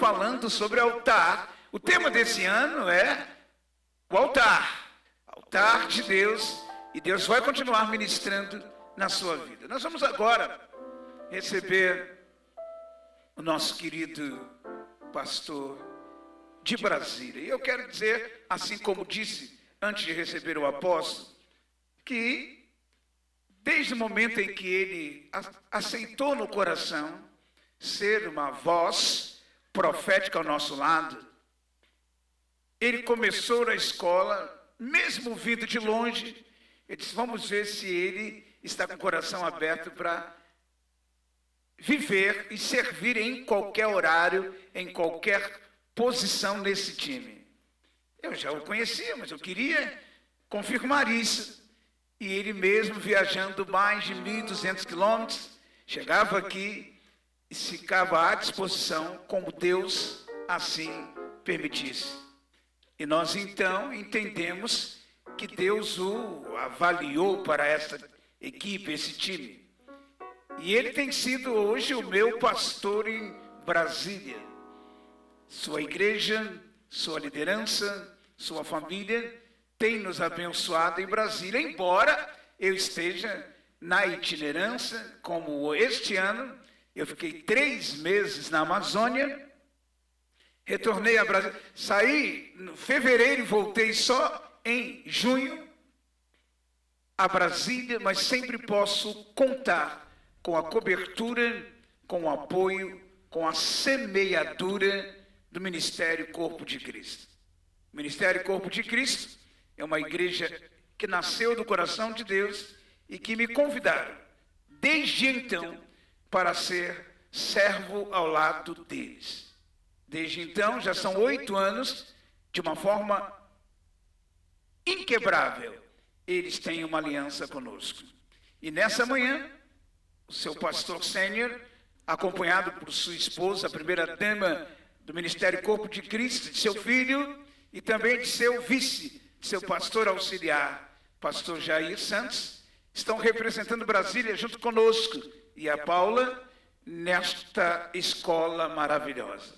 falando sobre altar. O tema desse ano é o altar. Altar de Deus. E Deus vai continuar ministrando na sua vida. Nós vamos agora receber o nosso querido pastor de Brasília. E eu quero dizer, assim como disse antes de receber o apóstolo, que desde o momento em que ele aceitou no coração ser uma voz profética ao nosso lado, ele começou a escola, mesmo vindo de longe, ele disse, vamos ver se ele está com o coração aberto para viver e servir em qualquer horário, em qualquer posição nesse time. Eu já o conhecia, mas eu queria confirmar isso. E ele mesmo, viajando mais de 1.200 quilômetros, chegava aqui e ficava à disposição, como Deus assim permitisse. E nós então entendemos que Deus o avaliou para essa equipe, esse time. E ele tem sido hoje o meu pastor em Brasília. Sua igreja, sua liderança, sua família tem nos abençoado em Brasília, embora eu esteja na itinerância, como este ano, eu fiquei 3 meses na Amazônia, retornei a Brasília, saí em fevereiro e voltei só em junho a Brasília, mas sempre posso contar com a cobertura, com o apoio, com a semeadura do Ministério Corpo de Cristo. O Ministério Corpo de Cristo é uma igreja que nasceu do coração de Deus e que me convidaram, desde então, para ser servo ao lado deles. Desde então, já são 8 anos, de uma forma inquebrável, eles têm uma aliança conosco. E nessa manhã, o seu pastor sênior, acompanhado por sua esposa, a primeira-dama do Ministério Corpo de Cristo, de seu filho e também de seu vice, seu pastor auxiliar, pastor Jair Santos, estão representando Brasília junto conosco e a Paula nesta escola maravilhosa.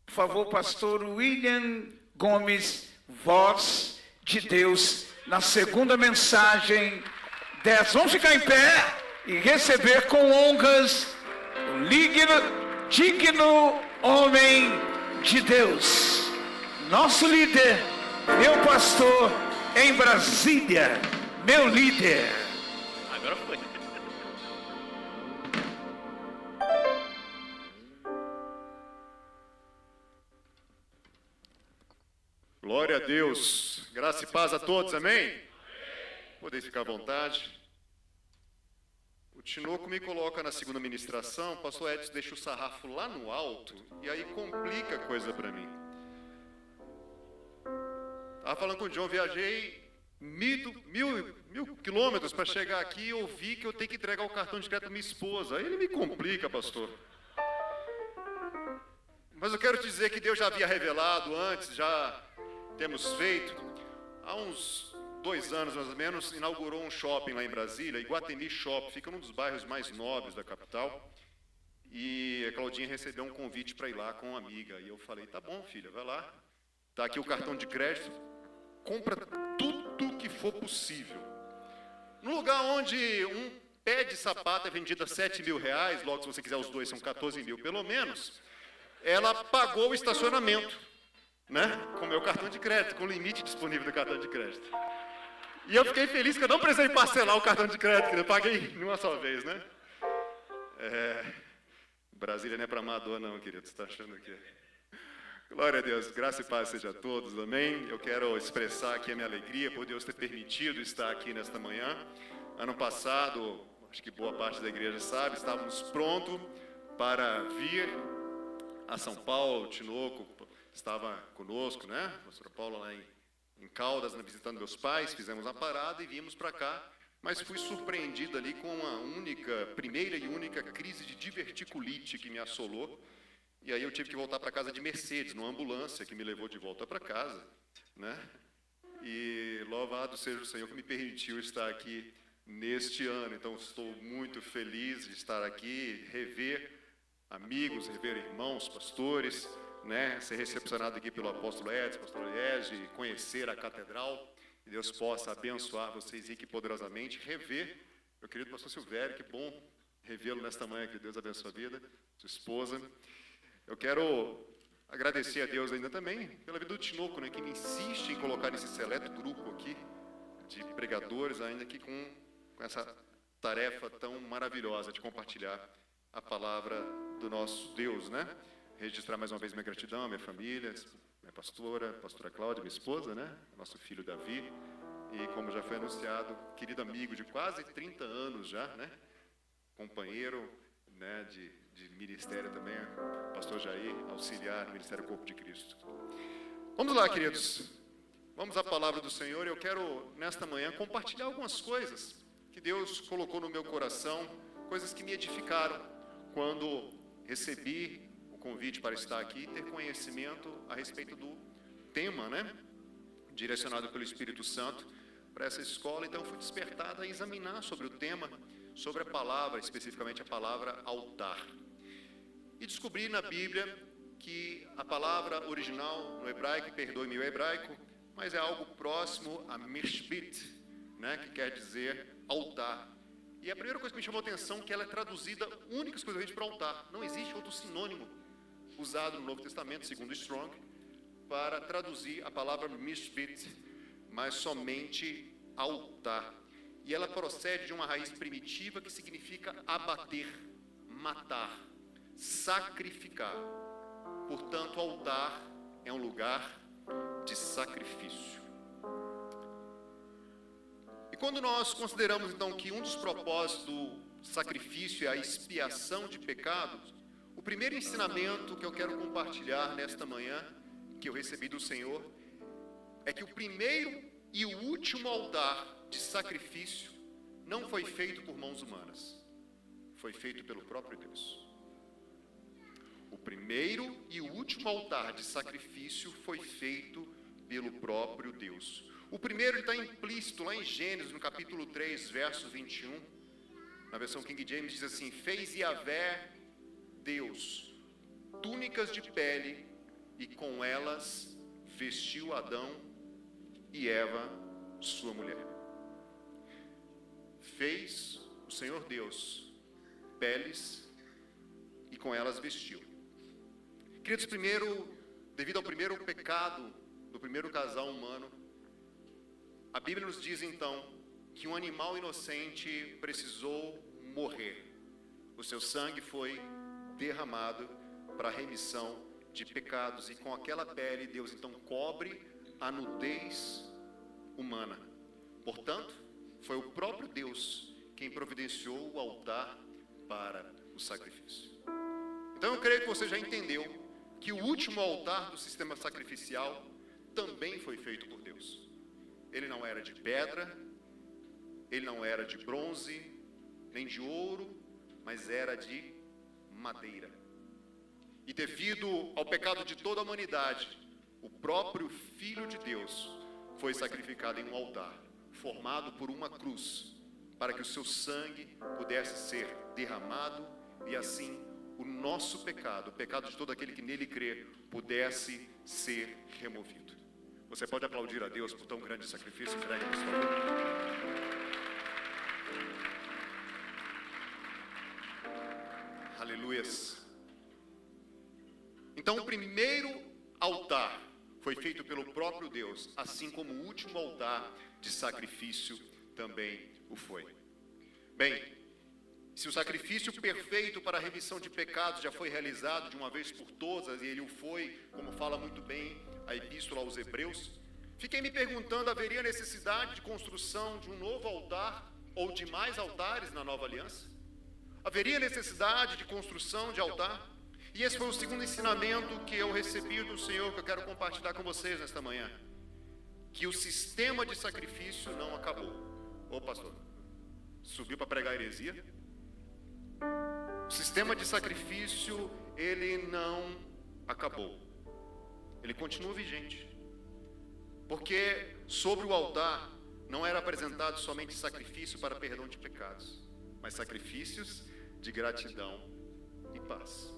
Por favor, pastor William Gomes, voz de Deus, na segunda mensagem dessa. Vamos ficar em pé e receber com honras o digno homem de Deus, nosso líder, meu pastor em Brasília, meu líder. Agora foi. Glória a Deus, graça e paz a todos, amém? Podem ficar à vontade. O Tinoco me coloca na segunda ministração, o pastor Edson deixa o sarrafo lá no alto, e aí complica a coisa para mim. Estava falando com o John, viajei mil quilômetros para chegar aqui e ouvi que eu tenho que entregar o cartão de crédito à minha esposa. Aí ele me complica, pastor. Mas eu quero te dizer que Deus já havia revelado antes, já temos feito. Há uns 2 anos, mais ou menos, inaugurou um shopping lá em Brasília, Iguatemi Shopping, fica num dos bairros mais nobres da capital. E a Claudinha recebeu um convite para ir lá com uma amiga. E eu falei, tá bom, filha, vai lá. Tá aqui o cartão de crédito, compra tudo que for possível. No lugar onde um pé de sapato é vendido a R$7.000, logo se você quiser os dois são 14 mil pelo menos, ela pagou o estacionamento, né? Com o meu cartão de crédito, com o limite disponível do cartão de crédito. E eu fiquei feliz que eu não precisei parcelar o cartão de crédito, que eu paguei numa só vez, né? Brasília não é para amador não, querido, você está achando que... Glória a Deus, graça e paz seja a todos, amém? Eu quero expressar aqui a minha alegria por Deus ter permitido estar aqui nesta manhã. Ano passado, acho que boa parte da igreja sabe, estávamos prontos para vir a São Paulo. O Tinoco estava conosco, né? A pastora Paula lá em Caldas, visitando meus pais, fizemos uma parada e viemos para cá, mas fui surpreendido ali com uma primeira e única crise de diverticulite que me assolou. E aí eu tive que voltar para casa de Mercedes, numa ambulância que me levou de volta para casa, né? E louvado seja o Senhor que me permitiu estar aqui neste ano. Então estou muito feliz de estar aqui, rever amigos, rever irmãos, pastores, né, ser recepcionado aqui pelo apóstolo Edson, pastor Liege, conhecer a catedral. Que Deus possa abençoar vocês rique e poderosamente. Rever meu querido pastor Silvério, que bom revê-lo nesta manhã. Que Deus abençoe a vida, sua esposa. Eu quero agradecer a Deus ainda também pela vida do Tinoco, né, que me insiste em colocar nesse seleto grupo aqui de pregadores, ainda que com essa tarefa tão maravilhosa de compartilhar a palavra do nosso Deus, né? Registrar mais uma vez minha gratidão à minha família, minha pastora Cláudia, minha esposa, né? Nosso filho Davi, e como já foi anunciado, querido amigo de quase 30 anos já, né? Companheiro, né, de ministério também, pastor Jair, auxiliar no Ministério Corpo de Cristo. Vamos lá, queridos. Vamos à palavra do Senhor. Eu quero, nesta manhã, compartilhar algumas coisas que Deus colocou no meu coração, coisas que me edificaram quando recebi o convite para estar aqui e ter conhecimento a respeito do tema, né, direcionado pelo Espírito Santo para essa escola. Então, fui despertado a examinar sobre o tema, sobre a palavra, especificamente a palavra altar. E descobri na Bíblia que a palavra original no hebraico, perdoe-me o hebraico, mas é algo próximo a mishbit, né, que quer dizer altar. E a primeira coisa que me chamou a atenção é que ela é traduzida única e exclusivamente para altar. Não existe outro sinônimo usado no Novo Testamento, segundo Strong, para traduzir a palavra mishbit, mas somente altar. E ela procede de uma raiz primitiva que significa abater, matar, sacrificar. Portanto, altar é um lugar de sacrifício. E quando nós consideramos então que um dos propósitos do sacrifício é a expiação de pecados, o primeiro ensinamento que eu quero compartilhar nesta manhã, que eu recebi do Senhor, é que o primeiro e o último altar de sacrifício não foi feito por mãos humanas, foi feito pelo próprio Deus. O primeiro e o último altar de sacrifício foi feito pelo próprio Deus. O primeiro está implícito lá em Gênesis, no capítulo 3, verso 21. Na versão King James diz assim: fez Yahvé, Deus, túnicas de pele, e com elas vestiu Adão e Eva, sua mulher. Fez o Senhor Deus peles e com elas vestiu. Queridos, primeiro, devido ao primeiro pecado do primeiro casal humano, a Bíblia nos diz então que um animal inocente precisou morrer. O seu sangue foi derramado para a remissão de pecados, e com aquela pele Deus então cobre a nudez humana. Portanto, foi o próprio Deus quem providenciou o altar para o sacrifício. Então eu creio que você já entendeu que o último altar do sistema sacrificial também foi feito por Deus. Ele não era de pedra, ele não era de bronze, nem de ouro, mas era de madeira. E devido ao pecado de toda a humanidade, o próprio Filho de Deus foi sacrificado em um altar, formado por uma cruz, para que o seu sangue pudesse ser derramado e assim o nosso pecado, o pecado de todo aquele que nele crê, pudesse ser removido. Você pode aplaudir a Deus por tão grande sacrifício entregue no seu favor? Aleluias. Então o primeiro altar foi feito pelo próprio Deus, assim como o último altar de sacrifício também o foi. Bem, se o sacrifício perfeito para a remissão de pecados já foi realizado de uma vez por todas, e ele o foi, como fala muito bem a Epístola aos Hebreus, fiquei me perguntando, haveria necessidade de construção de um novo altar ou de mais altares na nova aliança? Haveria necessidade de construção de altar? E esse foi o segundo ensinamento que eu recebi do Senhor, que eu quero compartilhar com vocês nesta manhã. Que o sistema de sacrifício não acabou. Ô pastor, subiu para pregar heresia? O sistema de sacrifício, ele não acabou. Ele continua vigente. Porque sobre o altar não era apresentado somente sacrifício para perdão de pecados, mas sacrifícios de gratidão e paz.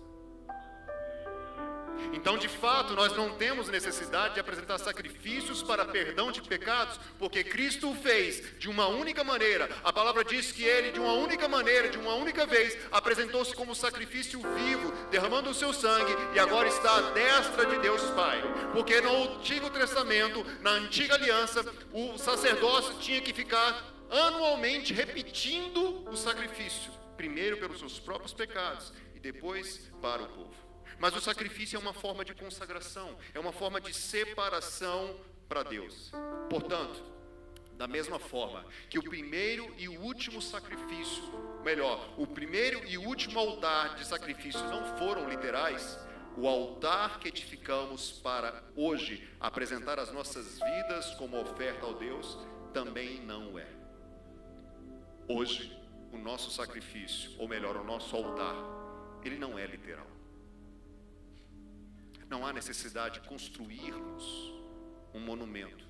Então, de fato, nós não temos necessidade de apresentar sacrifícios para perdão de pecados, porque Cristo o fez de uma única maneira. A palavra diz que Ele, de uma única maneira, de uma única vez, apresentou-se como sacrifício vivo, derramando o seu sangue, e agora está à destra de Deus Pai. Porque no Antigo Testamento, na Antiga Aliança, o sacerdócio tinha que ficar anualmente repetindo o sacrifício, primeiro pelos seus próprios pecados e depois para o povo. Mas o sacrifício é uma forma de consagração, é uma forma de separação para Deus. Portanto, da mesma forma que o primeiro e o último sacrifício, melhor, o primeiro e o último altar de sacrifício não foram literais, o altar que edificamos para hoje apresentar as nossas vidas como oferta ao Deus também não é. Hoje, o nosso sacrifício, ou melhor, o nosso altar, ele não é literal. Não há necessidade de construirmos um monumento,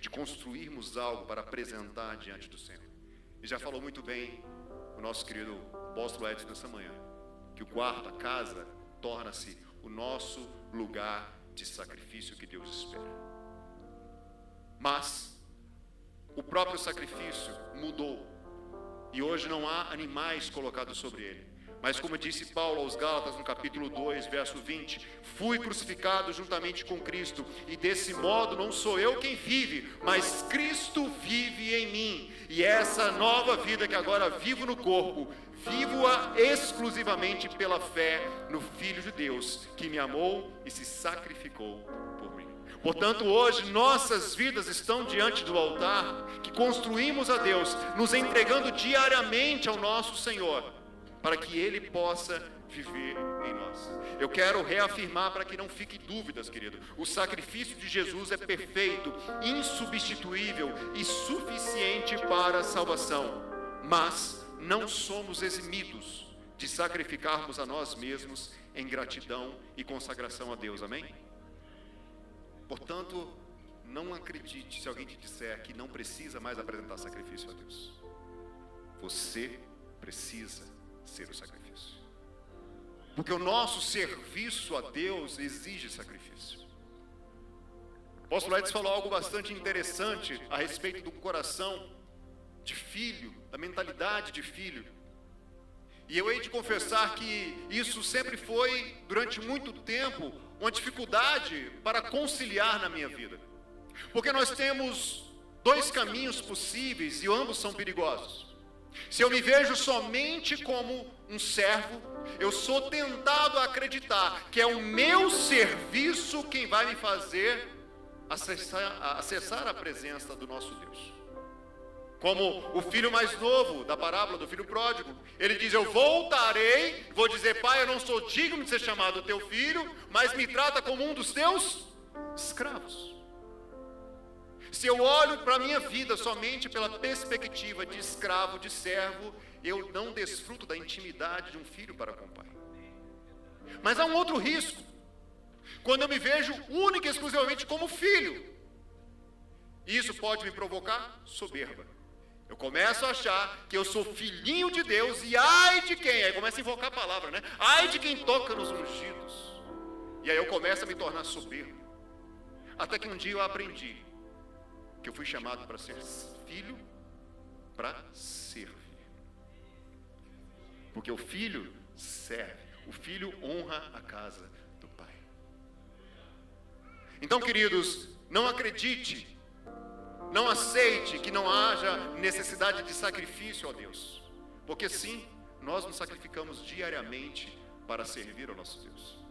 de construirmos algo para apresentar diante do Senhor. E já falou muito bem o nosso querido apóstolo Edson nessa manhã, que o quarto, a casa, torna-se o nosso lugar de sacrifício que Deus espera. Mas o próprio sacrifício mudou. E hoje não há animais colocados sobre ele. Mas como disse Paulo aos Gálatas no capítulo 2, verso 20, fui crucificado juntamente com Cristo, e desse modo não sou eu quem vive, mas Cristo vive em mim. E essa nova vida que agora vivo no corpo, vivo-a exclusivamente pela fé no Filho de Deus, que me amou e se sacrificou por mim. Portanto, hoje nossas vidas estão diante do altar que construímos a Deus, nos entregando diariamente ao nosso Senhor, para que Ele possa viver em nós. Eu quero reafirmar para que não fique dúvidas, querido. O sacrifício de Jesus é perfeito, insubstituível e suficiente para a salvação. Mas não somos eximidos de sacrificarmos a nós mesmos em gratidão e consagração a Deus. Amém? Portanto, não acredite se alguém te disser que não precisa mais apresentar sacrifício a Deus. Você precisa ser o sacrifício. Porque o nosso serviço a Deus exige sacrifício. O apóstolo Edson falou algo bastante interessante a respeito do coração de filho, da mentalidade de filho. E eu hei de confessar que isso sempre foi, durante muito tempo, uma dificuldade para conciliar na minha vida. Porque nós temos dois caminhos possíveis e ambos são perigosos. Se eu me vejo somente como um servo, eu sou tentado a acreditar que é o meu serviço quem vai me fazer acessar a presença do nosso Deus. Como o filho mais novo da parábola do filho pródigo, ele diz: eu voltarei, vou dizer, pai, eu não sou digno de ser chamado teu filho, mas me trata como um dos teus escravos. Se eu olho para a minha vida somente pela perspectiva de escravo, de servo, eu não desfruto da intimidade de um filho para com o pai. Mas há um outro risco, quando eu me vejo única e exclusivamente como filho. Isso pode me provocar soberba. Eu começo a achar que eu sou filhinho de Deus e ai de quem? Aí começa a invocar a palavra, né? Ai de quem toca nos ungidos. E aí eu começo a me tornar soberbo. Até que um dia eu aprendi que eu fui chamado para ser filho, para servir. Porque o filho serve, o filho honra a casa do pai. Então, queridos, não acredite, não aceite que não haja necessidade de sacrifício a Deus. Porque sim, nós nos sacrificamos diariamente para servir ao nosso Deus.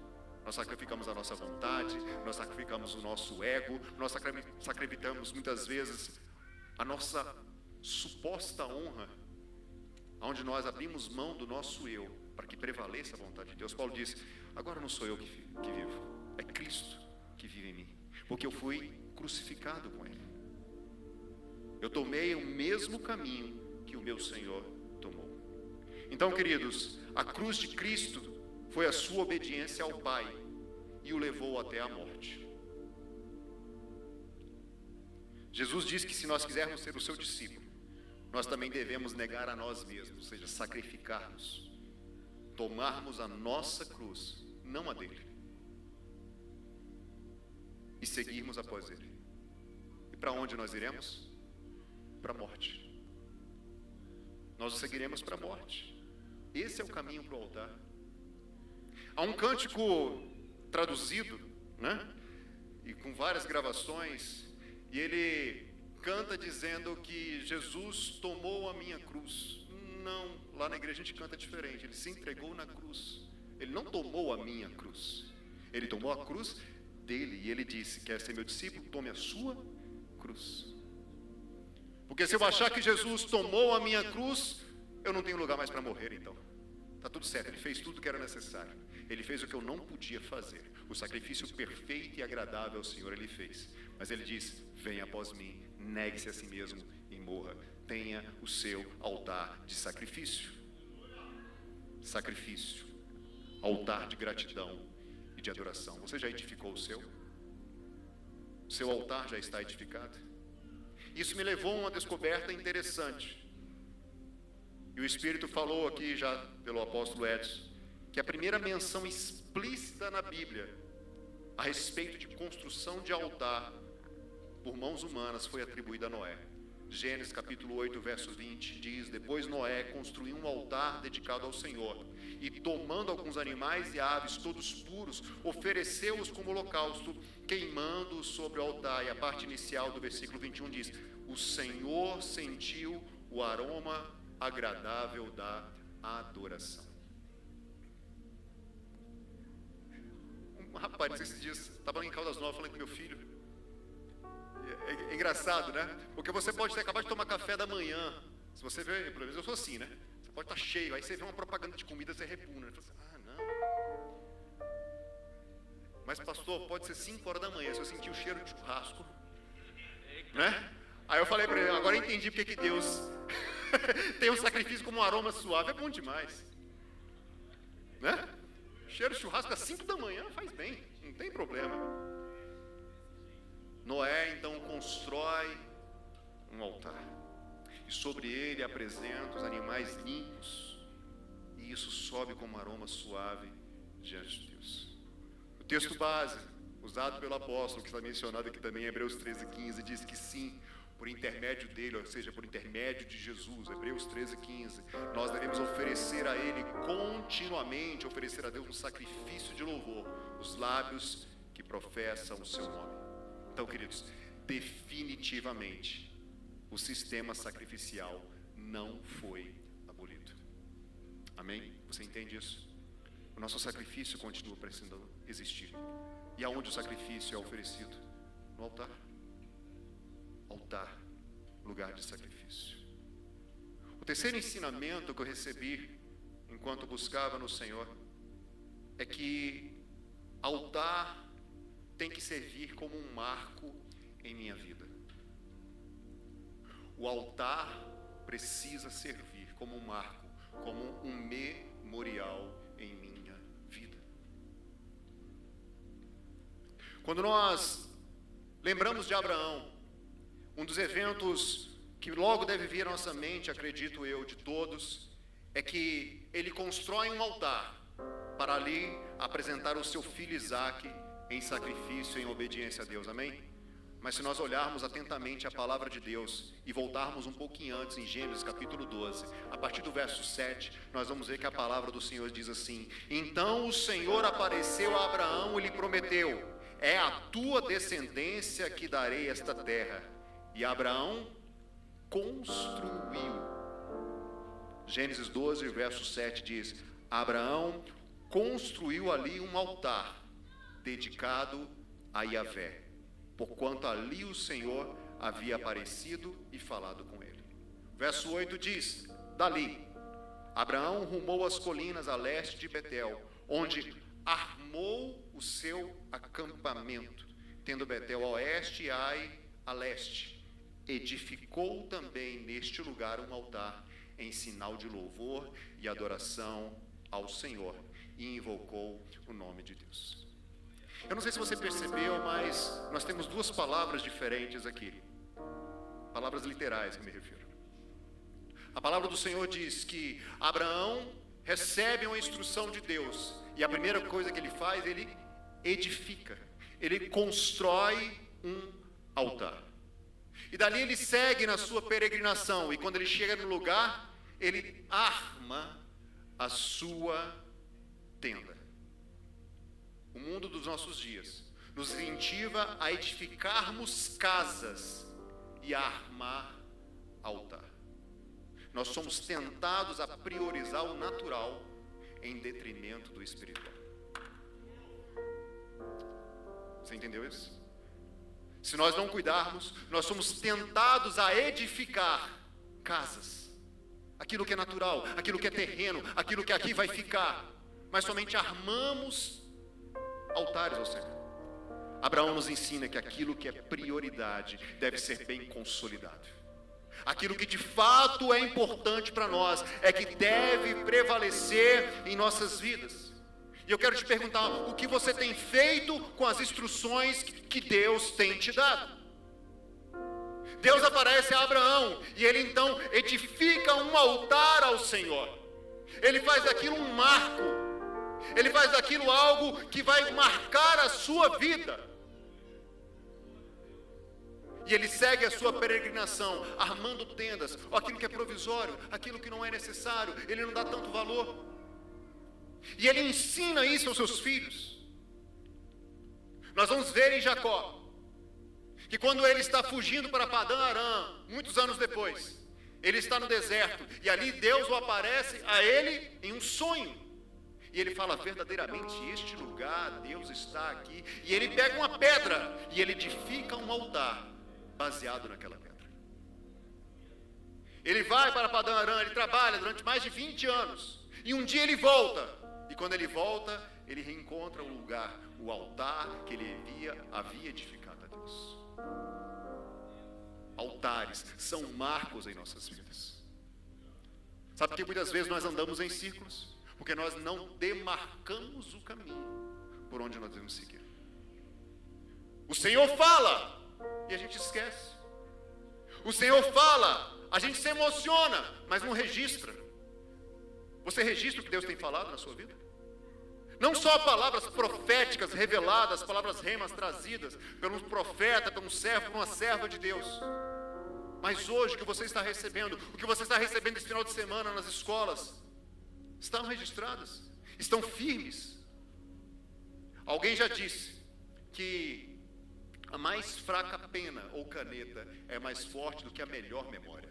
Nós sacrificamos a nossa vontade, nós sacrificamos o nosso ego, nós sacrificamos muitas vezes a nossa suposta honra, onde nós abrimos mão do nosso eu, para que prevaleça a vontade de Deus. Paulo diz: agora não sou eu que vivo, é Cristo que vive em mim, porque eu fui crucificado com Ele. Eu tomei o mesmo caminho que o meu Senhor tomou. Então, queridos, a cruz de Cristo foi a sua obediência ao Pai e o levou até a morte. Jesus disse que se nós quisermos ser o seu discípulo, nós também devemos negar a nós mesmos, ou seja, sacrificar-nos, tomarmos a nossa cruz, não a dele. seguirmos após Ele. E para onde nós iremos? Para a morte. Nós o seguiremos para a morte. Esse é o caminho para o altar. Há um cântico traduzido, né? E com várias gravações, e ele canta dizendo que Jesus tomou a minha cruz. Não, lá na igreja a gente canta diferente. Ele se entregou na cruz. Ele não tomou a minha cruz. Ele tomou a cruz dele. E ele disse: quer ser meu discípulo? Tome a sua cruz. Porque se eu achar que Jesus tomou a minha cruz, eu não tenho lugar mais para morrer então. Está tudo certo, ele fez tudo o que era necessário. Ele fez o que eu não podia fazer. O sacrifício perfeito e agradável ao Senhor ele fez. Mas ele disse: venha após mim, negue-se a si mesmo e morra. Tenha o seu altar de sacrifício. Sacrifício. Altar de gratidão e de adoração. Você já edificou o seu? O seu altar já está edificado? Isso me levou a uma descoberta interessante. E o Espírito falou aqui já pelo apóstolo Edson, que a primeira menção explícita na Bíblia a respeito de construção de altar por mãos humanas foi atribuída a Noé. Gênesis capítulo 8, verso 20 diz: depois Noé construiu um altar dedicado ao Senhor, e tomando alguns animais e aves todos puros, ofereceu-os como holocausto, queimando-os sobre o altar. E a parte inicial do versículo 21 diz: o Senhor sentiu o aroma agradável da adoração. Um rapaz esses dias estava lá em Caldas Novas falando com meu filho. É engraçado, né? Porque você pode ter acabado de tomar café da manhã. Se você vê, pelo menos eu sou assim, né? Você pode estar cheio, aí você vê uma propaganda de comida, você repugna. Você fala assim: não. Mas pastor, pode ser 5 horas da manhã, se eu sentir o cheiro de churrasco, né? Aí eu falei para ele: agora eu entendi porque que Deus tem um sacrifício como um aroma suave. É bom demais, né? Cheiro de churrasco às 5 da manhã faz bem, não tem problema. Noé então constrói um altar, e sobre ele apresenta os animais limpos, e isso sobe como um aroma suave diante de Deus. O texto base, usado pelo apóstolo, que está mencionado aqui também em Hebreus 13:15, diz que sim, por intermédio dele, ou seja, por intermédio de Jesus, Hebreus 13:15, nós devemos oferecer a ele continuamente, oferecer a Deus um sacrifício de louvor, os lábios que professam o seu nome. Então, queridos, definitivamente o sistema sacrificial não foi abolido. Amém? Você entende isso? O nosso sacrifício continua precisando existir. E aonde o sacrifício é oferecido? No altar. Altar, lugar de sacrifício. O terceiro ensinamento que eu recebi enquanto buscava no Senhor é que altar tem que servir como um marco em minha vida. O altar precisa servir como um marco, como um memorial em minha vida. Quando nós lembramos de Abraão, um dos eventos que logo deve vir à nossa mente, acredito eu, de todos, é que ele constrói um altar para ali apresentar o seu filho Isaque em sacrifício, em obediência a Deus, amém? Mas se nós olharmos atentamente a palavra de Deus e voltarmos um pouquinho antes em Gênesis capítulo 12, a partir do verso 7, nós vamos ver que a palavra do Senhor diz assim: então o Senhor apareceu a Abraão e lhe prometeu: é a tua descendência que darei esta terra. E Abraão construiu. Gênesis 12, verso 7 diz: Abraão construiu ali um altar dedicado a Yahvé, porquanto ali o Senhor havia aparecido e falado com ele. Verso 8 diz: dali, Abraão rumou as colinas a leste de Betel, onde armou o seu acampamento, tendo Betel a oeste e Ai a leste. Edificou também neste lugar um altar em sinal de louvor e adoração ao Senhor, e invocou o nome de Deus. Eu não sei se você percebeu, mas nós temos duas palavras diferentes aqui. Palavras literais que me refiro. A palavra do Senhor diz que Abraão recebe uma instrução de Deus, e a primeira coisa que ele faz, ele edifica. ele constrói um altar. E dali ele segue na sua peregrinação, e quando ele chega no lugar, ele arma a sua tenda. O mundo dos nossos dias nos incentiva a edificarmos casas e a armar altar. Nós somos tentados a priorizar o natural em detrimento do espiritual. Você entendeu isso? Se nós não cuidarmos, nós somos tentados a edificar casas. Aquilo que é natural, aquilo que é terreno, aquilo que aqui vai ficar. Mas somente armamos altares ao Senhor. Abraão nos ensina que aquilo que é prioridade deve ser bem consolidado. Aquilo que de fato é importante para nós é que deve prevalecer em nossas vidas. E eu quero te perguntar, o que você tem feito com as instruções que Deus tem te dado? Deus aparece a Abraão e ele então edifica um altar ao Senhor. Ele faz daquilo um marco. Ele faz daquilo algo que vai marcar a sua vida. E ele segue a sua peregrinação, armando tendas, aquilo que é provisório, aquilo que não é necessário, ele não dá tanto valor. E ele ensina isso aos seus filhos. Nós vamos ver em Jacó, que quando ele está fugindo para Padã Arã, muitos anos depois, ele está no deserto, e ali Deus o aparece a ele em um sonho. E ele fala, verdadeiramente este lugar, Deus está aqui. E ele pega uma pedra, e ele edifica um altar, baseado naquela pedra. Ele vai para Padã Arã, ele trabalha durante mais de 20 anos, e um dia ele volta, e quando ele volta, ele reencontra o lugar, o altar que ele havia edificado a Deus. Altares são marcos em nossas vidas. Sabe que muitas vezes nós andamos em círculos? Porque nós não demarcamos o caminho por onde nós devemos seguir. O Senhor fala e a gente esquece. O Senhor fala, a gente se emociona, mas não registra. Você registra o que Deus tem falado na sua vida? Não só palavras proféticas reveladas, palavras remas trazidas por um profeta, por um servo, por uma serva de Deus. Mas hoje o que você está recebendo, o que você está recebendo esse final de semana nas escolas, estão registradas, estão firmes. Alguém já disse que a mais fraca pena ou caneta é mais forte do que a melhor memória.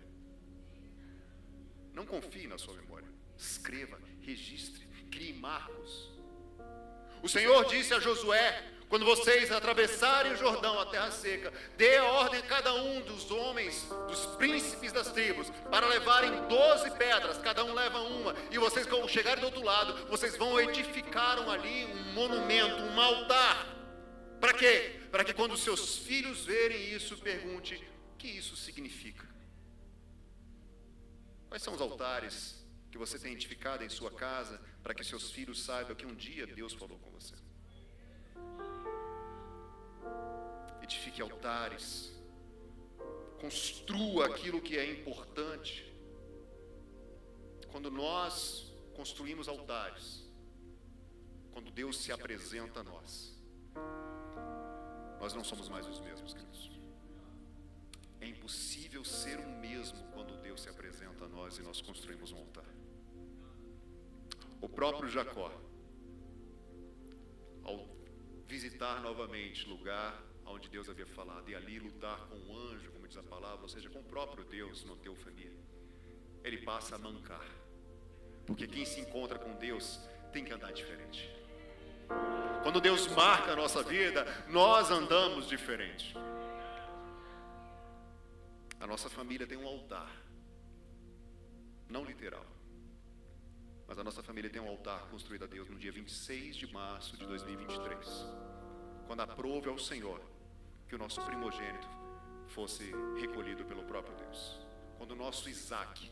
Não confie na sua memória. Escreva, registre, crie marcos. O Senhor disse a Josué, quando vocês atravessarem o Jordão, a terra seca, dê a ordem a cada um dos homens, dos príncipes das tribos, para levarem 12 pedras, cada um leva uma, e vocês quando chegarem do outro lado, vocês vão edificar ali um monumento, um altar. Para quê? Para que quando seus filhos verem isso, pergunte, o que isso significa? Quais são os altares que você tem edificado em sua casa, para que seus filhos saibam que um dia Deus falou com você? Edifique altares, construa aquilo que é importante. Quando nós construímos altares, quando Deus se apresenta a nós não somos mais os mesmos, queridos. É impossível ser o mesmo quando Deus se apresenta a nós e nós construímos um altar. O próprio Jacó, ao visitar novamente o lugar onde Deus havia falado, e ali lutar com o anjo, como diz a palavra, ou seja, com o próprio Deus, na teofania, ele passa a mancar, porque quem se encontra com Deus tem que andar diferente. Quando Deus marca a nossa vida, nós andamos diferente. A nossa família tem um altar, não literal, mas a nossa família tem um altar construído a Deus no dia 26 de março de 2023, quando aprove ao Senhor que o nosso primogênito fosse recolhido pelo próprio Deus, quando o nosso Isaac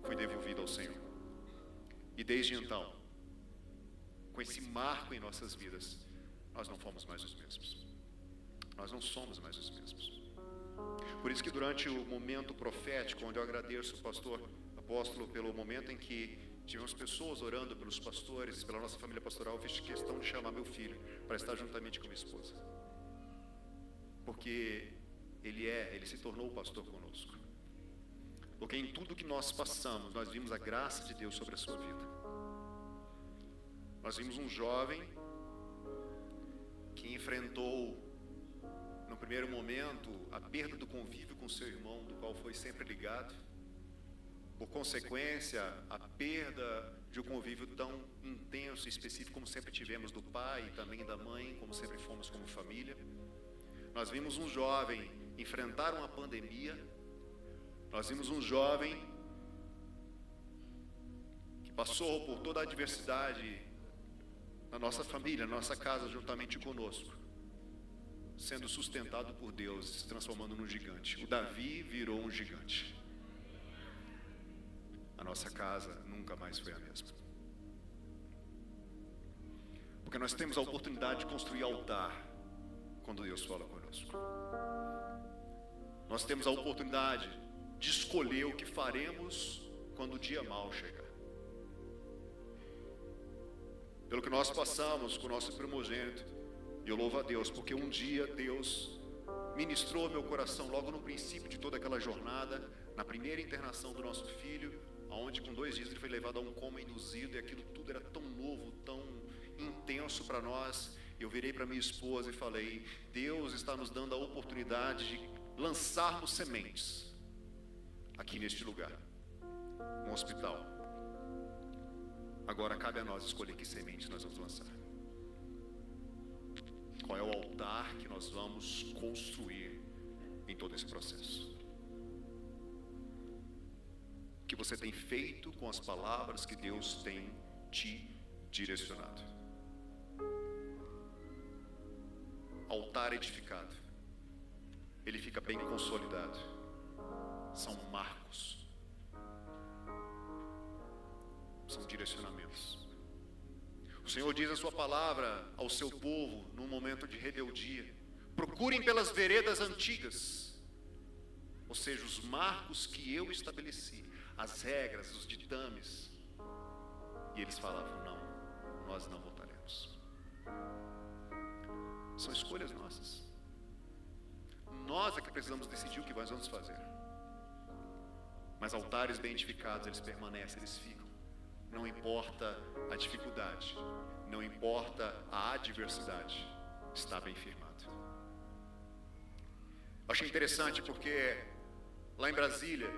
foi devolvido ao Senhor. E desde então, com esse marco em nossas vidas, nós não fomos mais os mesmos. Nós não somos mais os mesmos. Por isso que durante o momento profético, onde eu agradeço o pastor apóstolo pelo momento em que tivemos pessoas orando pelos pastores, pela nossa família pastoral, eu fiz questão de chamar meu filho para estar juntamente com minha esposa. porque ele se tornou o pastor conosco. Porque em tudo que nós passamos, nós vimos a graça de Deus sobre a sua vida. Nós vimos um jovem que enfrentou, no primeiro momento, a perda do convívio com seu irmão, do qual foi sempre ligado. Por consequência, a perda de um convívio tão intenso e específico como sempre tivemos do pai e também da mãe, como sempre fomos como família. Nós vimos um jovem enfrentar uma pandemia. Nós vimos um jovem que passou por toda a adversidade na nossa família, na nossa casa, juntamente conosco, sendo sustentado por Deus, se transformando num gigante. O Davi virou um gigante. A nossa casa nunca mais foi a mesma. Porque nós temos a oportunidade de construir altar quando Deus fala conosco. Nós temos a oportunidade de escolher o que faremos quando o dia mau chegar. Pelo que nós passamos com o nosso primogênito, e eu louvo a Deus, porque um dia Deus ministrou ao meu coração, logo no princípio de toda aquela jornada, na primeira internação do nosso filho, onde com 2 dias ele foi levado a um coma induzido, e aquilo tudo era tão novo, tão intenso para nós. Eu virei para minha esposa e falei: Deus está nos dando a oportunidade de lançarmos sementes aqui neste lugar, um hospital. Agora cabe a nós escolher que sementes nós vamos lançar. Qual é o altar que nós vamos construir em todo esse processo? O que você tem feito com as palavras que Deus tem te direcionado? Altar edificado, ele fica bem consolidado. São marcos, são direcionamentos. O Senhor diz a sua palavra ao seu povo num momento de rebeldia: procurem pelas veredas antigas, ou seja, os marcos que eu estabeleci, as regras, os ditames. E eles falavam: não, nós não voltaremos. São escolhas nossas. Nós é que precisamos decidir o que nós vamos fazer. Mas altares bem edificados, eles permanecem, eles ficam. Não importa a dificuldade, não importa a adversidade, está bem firmado. Eu achei interessante porque lá em Brasília,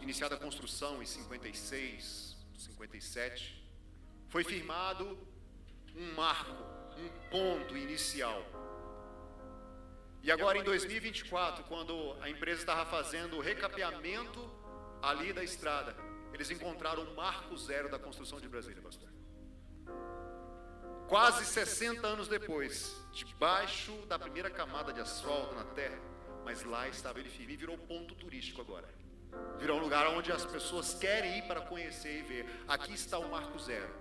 iniciada a construção em 56, 57, foi firmado um marco, um ponto inicial. E agora em 2024, quando a empresa estava fazendo o recapeamento ali da estrada, eles encontraram o marco zero da construção de Brasília, pastor. Quase 60 anos depois, debaixo da primeira camada de asfalto na terra, mas lá estava ele firme e virou ponto turístico agora. Virou um lugar onde as pessoas querem ir para conhecer e ver. Aqui está o marco zero.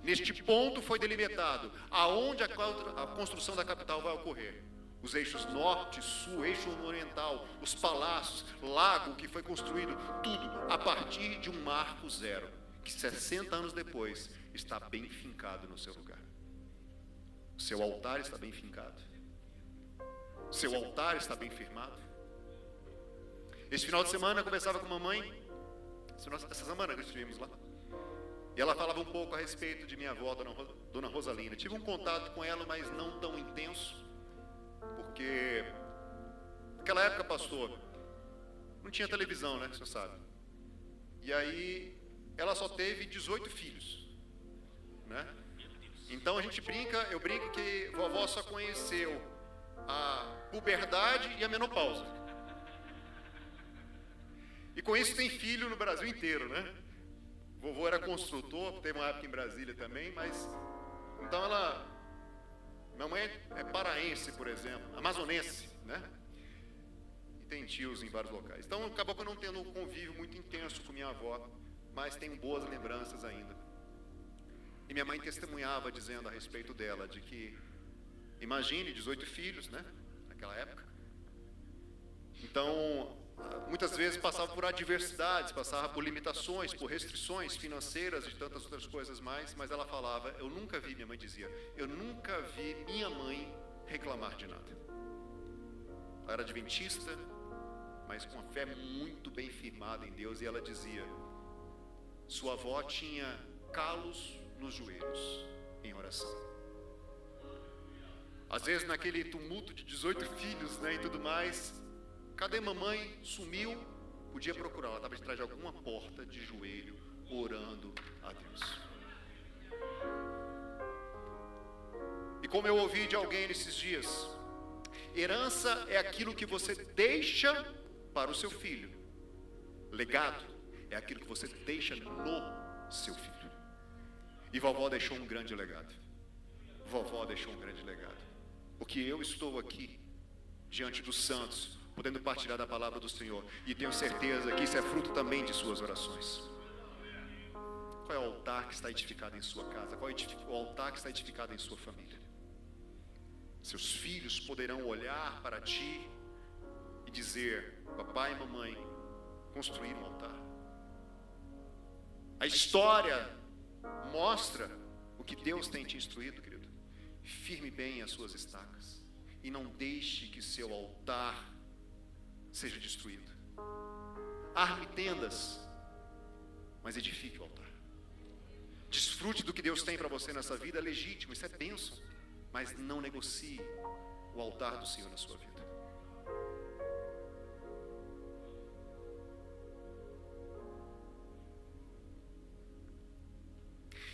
Neste ponto foi delimitado aonde a construção da capital vai ocorrer. Os eixos norte, sul, eixo oriental, os palácios, lago que foi construído, tudo a partir de um marco zero, que 60 anos depois está bem fincado no seu lugar. O seu altar está bem fincado? O seu altar está bem firmado? Esse final de semana eu conversava com a mamãe, essa semana que estivemos lá, e ela falava um pouco a respeito de minha avó, Dona Rosalina. Tive um contato com ela, mas não tão intenso, porque naquela época, pastor, não tinha televisão, né, o senhor sabe. E aí ela só teve 18 filhos, né? Então a gente eu brinco que vovó só conheceu a puberdade e a menopausa. E com isso tem filho no Brasil inteiro, né? Vovô era construtor, teve uma época em Brasília também, mas então minha mãe é paraense, por exemplo, amazonense, né? E tem tios em vários locais. Então acabou que eu não tendo um convívio muito intenso com minha avó, mas tenho boas lembranças ainda. E minha mãe testemunhava dizendo a respeito dela, de que, imagine, 18 filhos, né? Naquela época. Então, muitas vezes passava por adversidades, passava por limitações, por restrições financeiras e tantas outras coisas mais, mas ela falava, minha mãe dizia, eu nunca vi minha mãe reclamar de nada. Ela era adventista, mas com uma fé muito bem firmada em Deus, e ela dizia, sua avó tinha calos nos joelhos em oração. Às vezes naquele tumulto de 18 filhos, né, e tudo mais, cadê mamãe? Sumiu, podia procurar, ela estava atrás de alguma porta de joelho, orando a Deus. E como eu ouvi de alguém nesses dias, herança é aquilo que você deixa para o seu filho. Legado é aquilo que você deixa no seu filho. E vovó deixou um grande legado. Vovó deixou um grande legado. Porque eu estou aqui, diante dos santos, podendo partilhar da palavra do Senhor. E tenho certeza que isso é fruto também de suas orações. Qual é o altar que está edificado em sua casa? Qual é o altar que está edificado em sua família? Seus filhos poderão olhar para ti e dizer, papai e mamãe construíram um altar. A história mostra o que Deus tem te instruído, querido. Firme bem as suas estacas e não deixe que seu altar seja destruído. Arme tendas, mas edifique o altar. Desfrute do que Deus tem para você nessa vida, é legítimo, isso é bênção, mas não negocie o altar do Senhor na sua vida.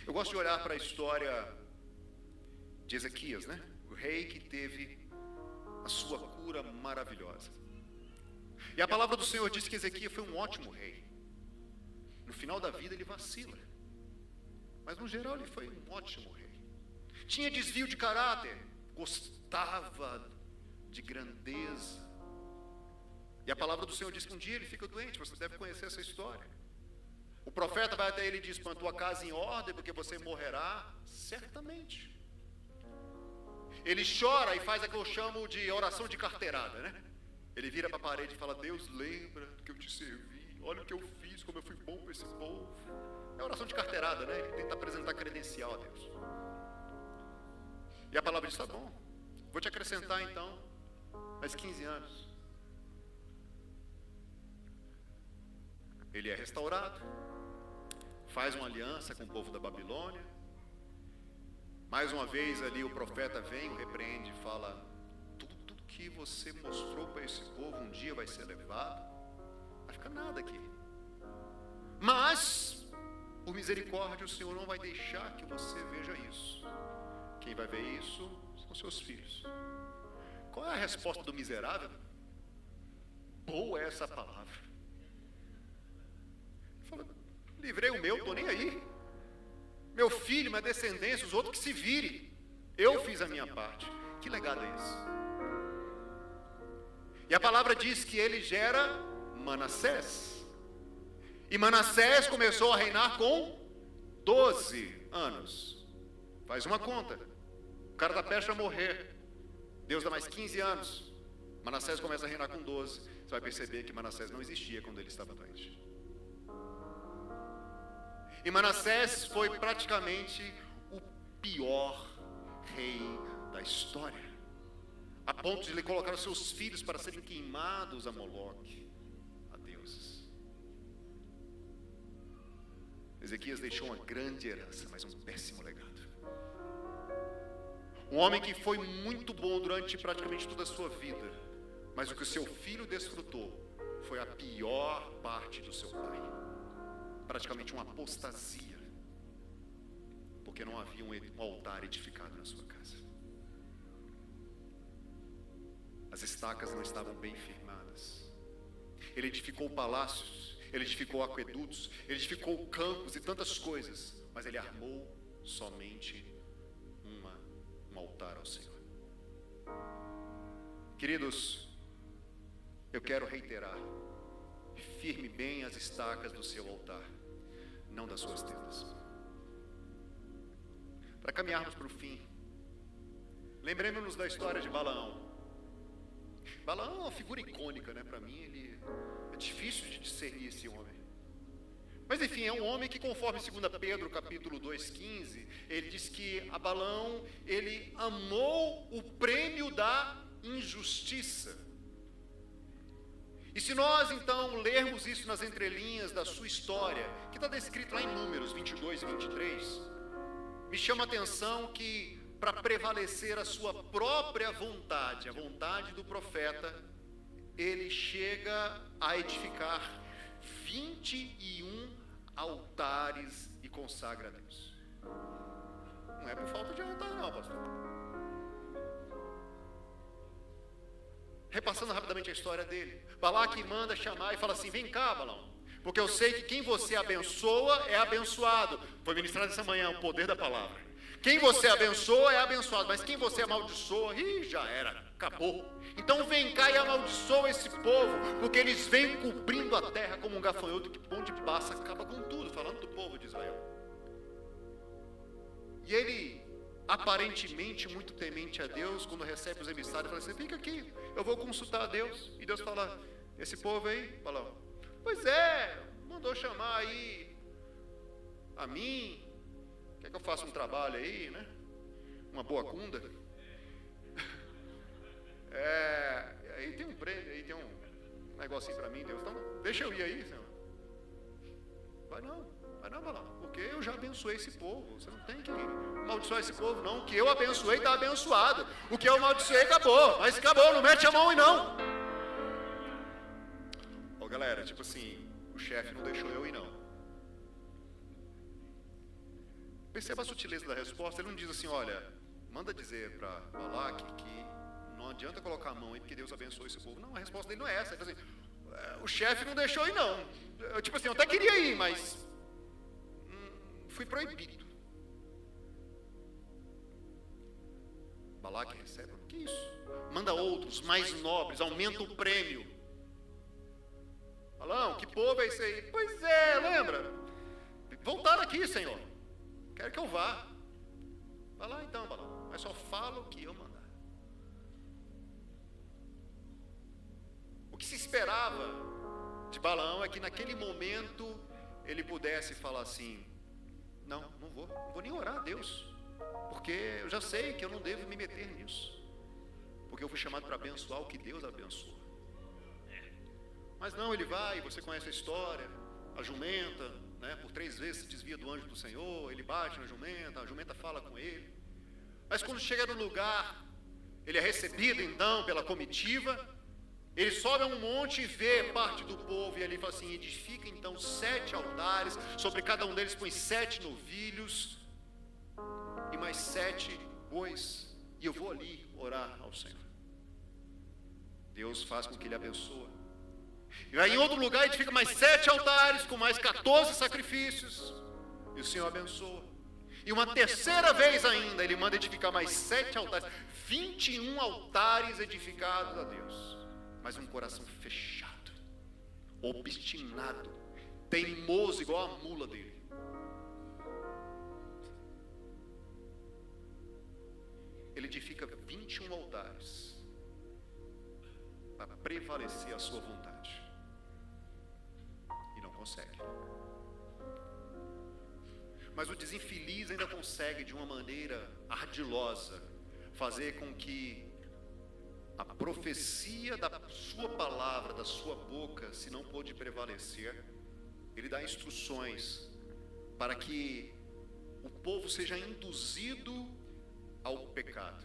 Eu gosto de olhar para a história de Ezequias, né? O rei que teve a sua cura maravilhosa. E a palavra do Senhor diz que Ezequias foi um ótimo rei. No final da vida ele vacila, mas no geral ele foi um ótimo rei. Tinha desvio de caráter, gostava de grandeza. E a palavra do Senhor diz que um dia ele fica doente, você deve conhecer essa história. O profeta vai até ele e diz, põe a tua casa em ordem, porque você morrerá certamente. Ele chora e faz o que eu chamo de oração de carteirada, né? Ele vira para a parede e fala, Deus, lembra que eu te servi, olha o que eu fiz, como eu fui bom para esse povo. É oração de carteirada, né? Ele tenta apresentar credencial a Deus. E a palavra diz, tá bom, vou te acrescentar então mais 15 anos. Ele é restaurado, faz uma aliança com o povo da Babilônia. Mais uma vez ali o profeta vem, o repreende e fala, tudo que você mostrou para esse povo um dia vai ser levado, não vai ficar nada aqui. Mas, por misericórdia, o Senhor não vai deixar que você veja isso. Quem vai ver isso são seus filhos. Qual é a resposta do miserável? Boa é essa palavra. Ele fala, livrei o meu, estou nem aí. Meu filho, minha descendência, os outros que se virem. Eu fiz a minha parte. Que legado é esse? E a palavra diz que ele gera Manassés. E Manassés começou a reinar com 12 anos. Faz uma conta. O cara da peste vai morrer. Deus dá mais 15 anos. Manassés começa a reinar com 12. Você vai perceber que Manassés não existia quando ele estava doente. E Manassés foi praticamente o pior rei da história, a ponto de ele colocar os seus filhos para serem queimados a Moloque, a deuses. Ezequias deixou uma grande herança, mas um péssimo legado. Um homem que foi muito bom durante praticamente toda a sua vida, mas o que o seu filho desfrutou foi a pior parte do seu pai. Praticamente uma apostasia, porque não havia um altar edificado na sua casa. As estacas não estavam bem firmadas. Ele edificou palácios, ele edificou aquedutos, ele edificou campos e tantas coisas, mas ele armou somente um altar ao Senhor. Queridos, eu quero reiterar, firme bem as estacas do seu altar, não das suas tendas. Para caminharmos para o fim, lembremos-nos da história de Balaão. Balaão é uma figura icônica, né? Para mim, ele é difícil de discernir esse homem. Mas enfim, é um homem que, conforme 2 Pedro, capítulo 2,15, ele diz que a Balaão, ele amou o prêmio da injustiça. E se nós, então, lermos isso nas entrelinhas da sua história, que está descrito lá em Números 22 e 23, me chama a atenção que, para prevalecer a sua própria vontade, a vontade do profeta, ele chega a edificar 21 altares e consagra a Deus. Não é por falta de altar não, pastor. Repassando rapidamente a história dele, Balaque manda chamar e fala assim: vem cá, Balaão, porque eu sei que quem você abençoa é abençoado. Foi ministrado essa manhã o poder da palavra. Quem você abençoa é abençoado, mas quem você amaldiçoa, já era, acabou. Então vem cá e amaldiçoa esse povo, porque eles vêm cobrindo a terra como um gafanhoto que onde passa acaba com tudo, falando do povo de Israel. E ele, aparentemente muito temente a Deus, quando recebe os emissários, fala assim: fica aqui, eu vou consultar a Deus. E Deus fala: esse povo aí, Balaão, pois é, mandou chamar aí a mim, quer que eu faça um trabalho aí, né? Uma boa cunda. Aí tem um prêmio, aí tem um negocinho para mim, Deus. Então, deixa eu ir aí, Senhor. Vai não, Balaão, porque eu já abençoei esse povo. Você não tem que amaldiçoar esse povo, não. O que eu abençoei está abençoado. O que eu amaldiçoei acabou, mas acabou, não mete a mão e não. Ô galera, tipo assim, o chefe não deixou eu ir não. Perceba a sutileza da resposta. Ele não diz assim: olha, manda dizer para Balaque que não adianta colocar a mão aí porque Deus abençoou esse povo. Não, a resposta dele não é essa. Ele diz assim: o chefe não deixou ir não. Tipo assim, eu até queria ir, mas fui proibido. Balaque recebe: o que é isso? Manda outros, mais nobres, aumenta o prêmio. Balaão, que povo é esse aí? Pois é, lembra? Voltaram aqui, Senhor. Quero que eu vá. Vai lá então, Balaão, mas só fala o que eu mandar. O que se esperava de Balaão é que naquele momento ele pudesse falar assim: não vou nem orar a Deus, porque eu já sei que eu não devo me meter nisso, porque eu fui chamado para abençoar o que Deus abençoa. Mas não, ele vai, você conhece a história, a jumenta, né, por 3 vezes se desvia do anjo do Senhor, ele bate na jumenta, a jumenta fala com ele, mas quando chega no lugar, ele é recebido então pela comitiva, ele sobe a um monte e vê parte do povo, e ali fala assim: edifica então 7 altares, sobre cada um deles põe 7 novilhos, e mais 7 bois, e eu vou ali orar ao Senhor. Deus faz com que ele abençoe. E aí em outro lugar edifica mais 7 altares, com mais 14 sacrifícios, e o Senhor abençoa. E uma terceira vez ainda, ele manda edificar mais 7 altares, 21 altares edificados a Deus. Mas um coração fechado, obstinado, teimoso igual a mula dele. Ele edifica 21 altares para prevalecer a sua vontade. E não consegue. Mas o desinfeliz ainda consegue, de uma maneira ardilosa, fazer com que a profecia da sua palavra, da sua boca, se não pôde prevalecer, ele dá instruções para que o povo seja induzido ao pecado.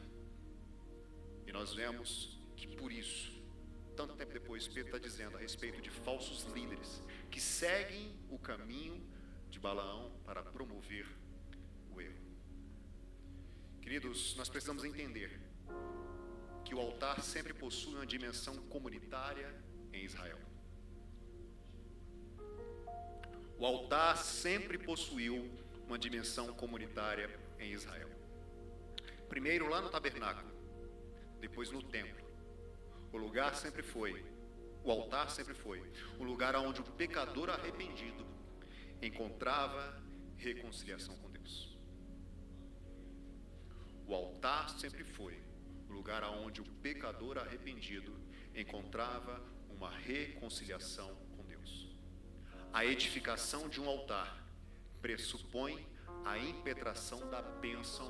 E nós vemos que por isso, tanto tempo depois, Pedro está dizendo a respeito de falsos líderes que seguem o caminho de Balaão para promover o erro. Queridos, nós precisamos entender que o altar sempre possui uma dimensão comunitária em Israel. O altar sempre possuiu uma dimensão comunitária em Israel. Primeiro lá no tabernáculo, depois no templo. O altar sempre foi um lugar onde o pecador arrependido encontrava reconciliação com Deus. O altar sempre foi o lugar onde o pecador arrependido encontrava uma reconciliação com Deus. A edificação de um altar pressupõe a impetração da bênção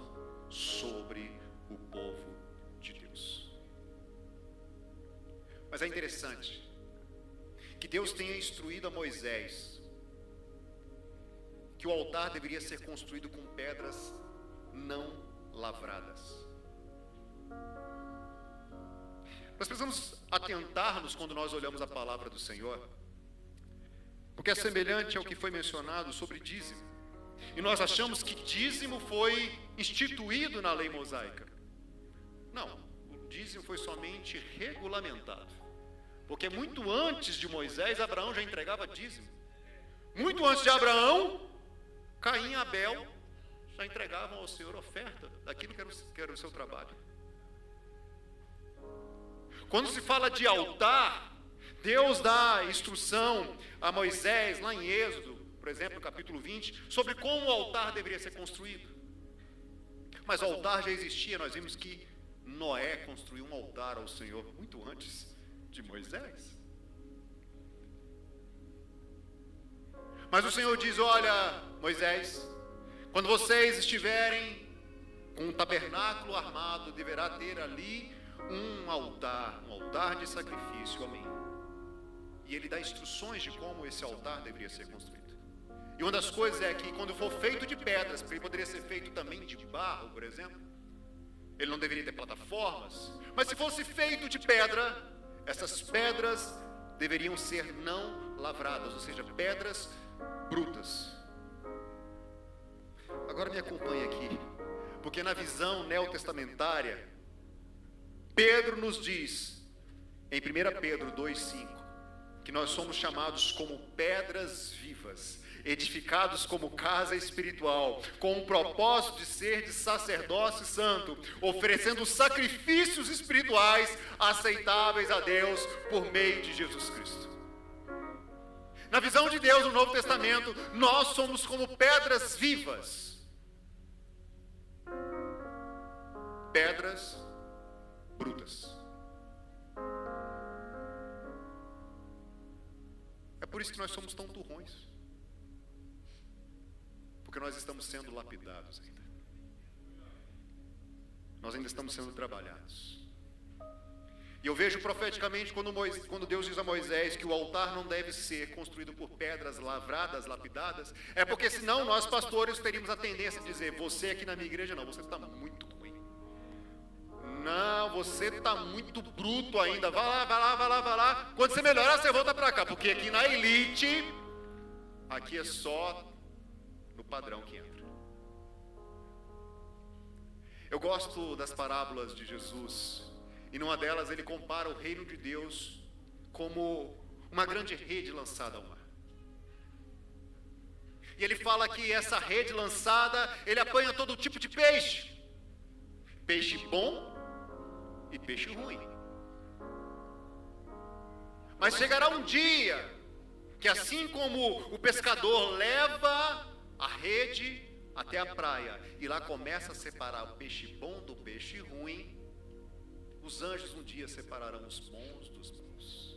sobre o povo de Deus. Mas é interessante que Deus tenha instruído a Moisés que o altar deveria ser construído com pedras não lavradas. Nós precisamos atentar-nos quando nós olhamos a palavra do Senhor, porque é semelhante ao que foi mencionado sobre dízimo. E nós achamos que dízimo foi instituído na lei mosaica. Não, o dízimo foi somente regulamentado. Porque muito antes de Moisés, Abraão já entregava dízimo. Muito antes de Abraão, Caim e Abel já entregavam ao Senhor oferta daquilo que era o seu trabalho. Quando se fala de altar, Deus dá instrução a Moisés, lá em Êxodo, por exemplo, no capítulo 20, sobre como o altar deveria ser construído. Mas o altar já existia, nós vimos que Noé construiu um altar ao Senhor muito antes de Moisés. Mas o Senhor diz: olha, Moisés, quando vocês estiverem com um tabernáculo armado, deverá ter ali um altar de sacrifício a mim. E ele dá instruções de como esse altar deveria ser construído. E uma das coisas é que quando for feito de pedras, porque ele poderia ser feito também de barro, por exemplo, ele não deveria ter plataformas, mas se fosse feito de pedra, essas pedras deveriam ser não lavradas, ou seja, pedras brutas. Agora me acompanhe aqui, porque na visão neotestamentária, Pedro nos diz, em 1 Pedro 2,5, que nós somos chamados como pedras vivas, edificados como casa espiritual, com o propósito de ser de sacerdócio santo, oferecendo sacrifícios espirituais aceitáveis a Deus por meio de Jesus Cristo. Na visão de Deus no Novo Testamento, nós somos como pedras vivas, pedras brutas. É por isso que nós somos tão turrões, porque nós estamos sendo lapidados ainda. Nós ainda estamos sendo trabalhados. E eu vejo profeticamente quando Deus diz a Moisés que o altar não deve ser construído por pedras lavradas, lapidadas, é porque senão nós pastores teríamos a tendência de dizer: você aqui na minha igreja não, você está muito ruim. Não, você está muito bruto ainda. Vai lá. Quando você melhorar, você volta para cá, porque aqui na elite, aqui é só no padrão que entra. Eu gosto das parábolas de Jesus, e numa delas ele compara o reino de Deus como uma grande rede lançada ao mar. E ele fala que essa rede lançada, ele apanha todo tipo de peixe. Peixe bom e peixe ruim. Mas chegará um dia que, assim como o pescador leva a rede até a praia e lá começa a separar o peixe bom do peixe ruim, os anjos um dia separarão os bons dos maus.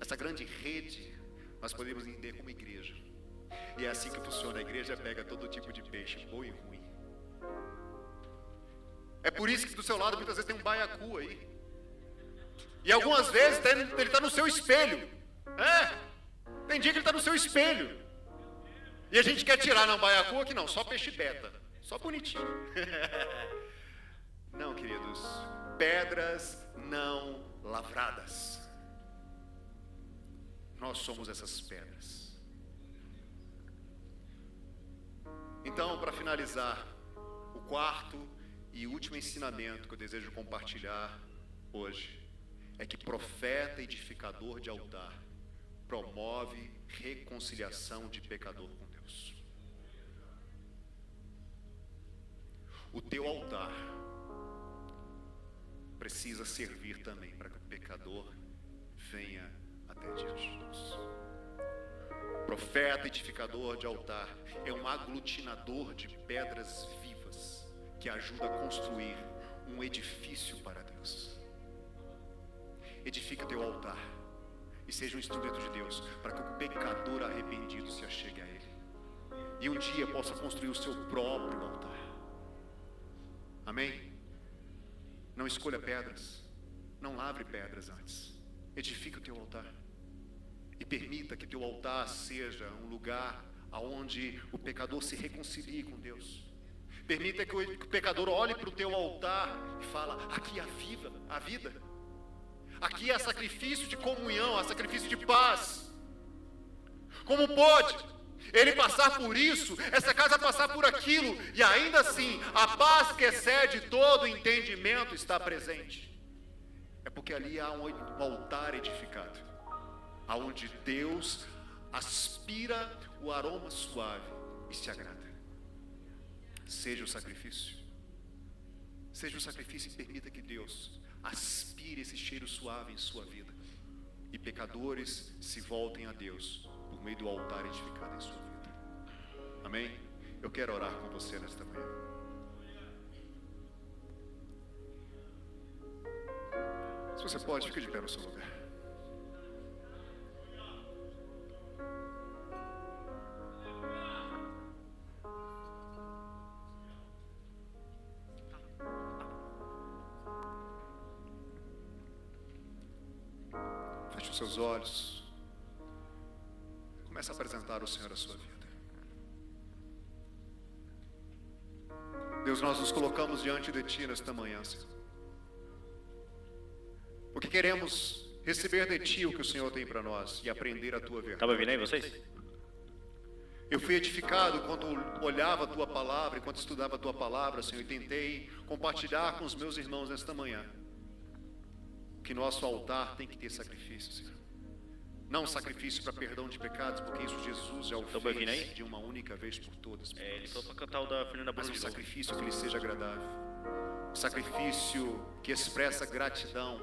Essa grande rede nós podemos entender como igreja. E é assim que funciona. A igreja pega todo tipo de peixe, bom e ruim. É por isso que do seu lado muitas vezes tem um baiacu aí. E algumas vezes ele está no seu espelho. Tem dia que ele está no seu espelho. E a gente quer tirar, não, baiacu aqui não, só peixe beta. Só bonitinho. Não, queridos, pedras não lavradas. Nós somos essas pedras. Então, para finalizar, o quarto e último ensinamento que eu desejo compartilhar hoje é que profeta edificador de altar promove reconciliação de pecador com Deus. O teu altar precisa servir também para que o pecador venha até diante de Deus. Profeta edificador de altar é um aglutinador de pedras vivas que ajuda a construir um edifício para Deus. edifica teu altar e seja um instrumento de Deus, para que o pecador arrependido se achegue a Ele e um dia possa construir o seu próprio altar. Amém? Não escolha pedras, não lavre pedras antes. Edifica o teu altar e permita que teu altar seja um lugar aonde o pecador se reconcilie com Deus. Permita que o pecador olhe para o teu altar e fala: aqui há a vida, aqui há sacrifício de comunhão, há sacrifício de paz. Como pode ele passar por isso, essa casa passar por aquilo, e ainda assim a paz que excede todo entendimento está presente? É porque ali há um altar edificado, aonde Deus aspira o aroma suave e se agrada. Seja o sacrifício e permita que Deus aspire esse cheiro suave em sua vida, e pecadores se voltem a Deus por meio do altar edificado em sua vida. Amém? Eu quero orar com você nesta manhã. Se você pode, fique de pé no seu lugar. Feche os seus olhos. Comece a apresentar ao Senhor a sua vida. Deus, nós nos colocamos diante de Ti nesta manhã, Senhor, porque queremos receber de Ti o que o Senhor tem para nós e aprender a Tua verdade. Estava ouvindo aí vocês? Eu fui edificado quando olhava a Tua palavra, enquanto estudava a Tua palavra, Senhor, e tentei compartilhar com os meus irmãos nesta manhã que nosso altar tem que ter sacrifício, Senhor. Não sacrifício para perdão de pecados, porque isso Jesus já o fez de uma única vez por todas. Ele falou para cantar o da Fernanda Bruna. Mas um sacrifício que lhe seja agradável, um sacrifício que expressa gratidão,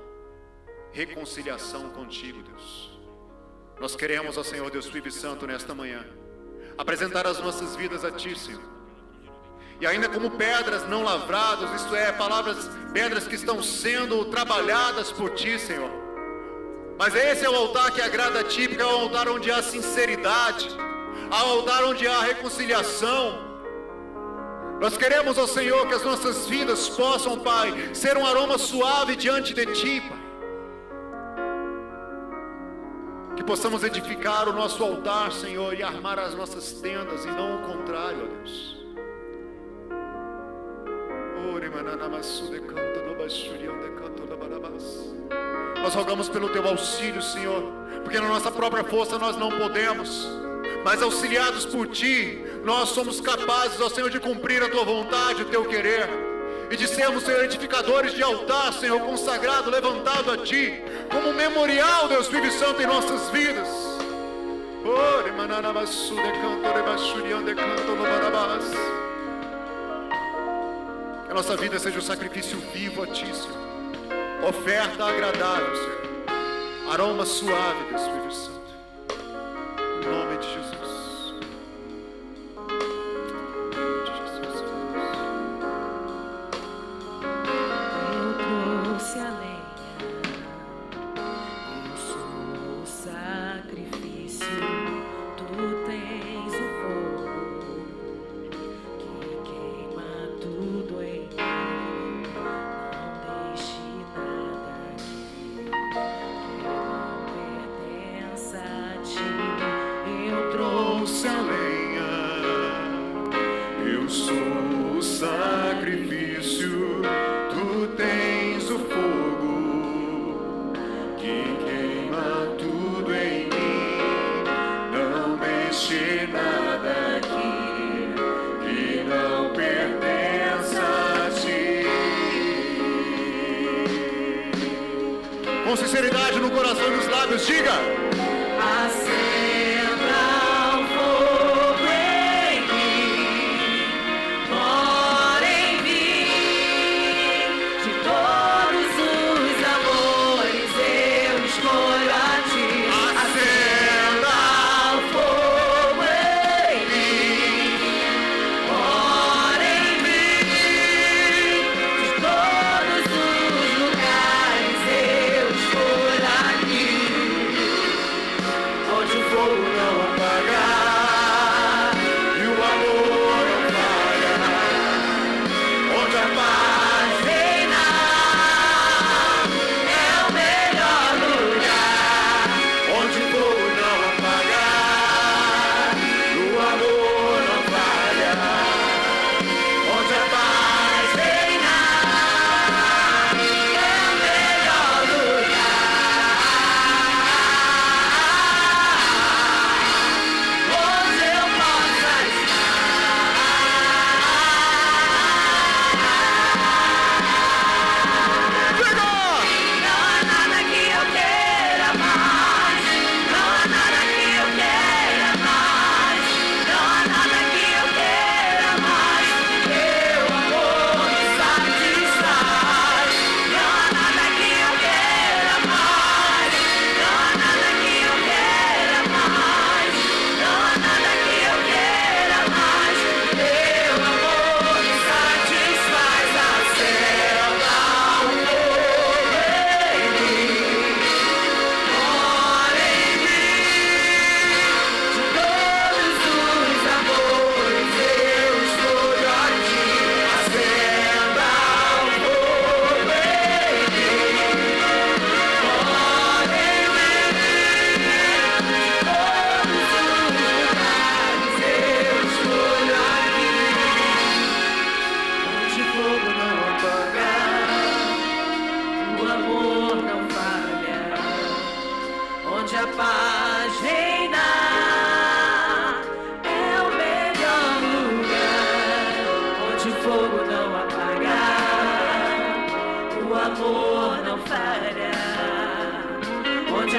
reconciliação contigo, Deus. Nós queremos, ó Senhor Deus Filho e Santo, nesta manhã apresentar as nossas vidas a Ti, Senhor, e ainda como pedras não lavradas, isto é, pedras que estão sendo trabalhadas por Ti, Senhor. Mas esse é o altar que agrada a Ti, porque é o altar onde há sinceridade, é o altar onde há reconciliação. Nós queremos, ó Senhor, que as nossas vidas possam, Pai, ser um aroma suave diante de Ti, Pai. Que possamos edificar o nosso altar, Senhor, e armar as nossas tendas, e não o contrário, ó Deus. Nós rogamos pelo Teu auxílio, Senhor, porque na nossa própria força nós não podemos, mas auxiliados por Ti, nós somos capazes, ó Senhor, de cumprir a Tua vontade, o Teu querer, e de sermos, Senhor, edificadores de altar, Senhor, consagrado, levantado a Ti, como um memorial, Deus Filho e Santo, em nossas vidas. Que a nossa vida seja um sacrifício vivo a Ti, Senhor. Oferta agradável, Senhor. Aroma suave, Deus Filho e Santo. Em nome de Jesus. Eu trouxe a lenha, eu sou o sacrifício, Tu tens o fogo que queima tudo em mim. Não deixe nada aqui que não pertença a Ti. Eu trouxe a lenha, Eu sou o sacrifício, Tu tens o fogo que queima tudo em mim. Não deixe nada aqui que não pertença a Ti. Com sinceridade no coração e nos lábios, diga: acenda o fogo em mim, mora em mim. De todos os amores eu escolho a Ti. Acenda o fogo em mim, mora em mim. De todos os lugares eu escolho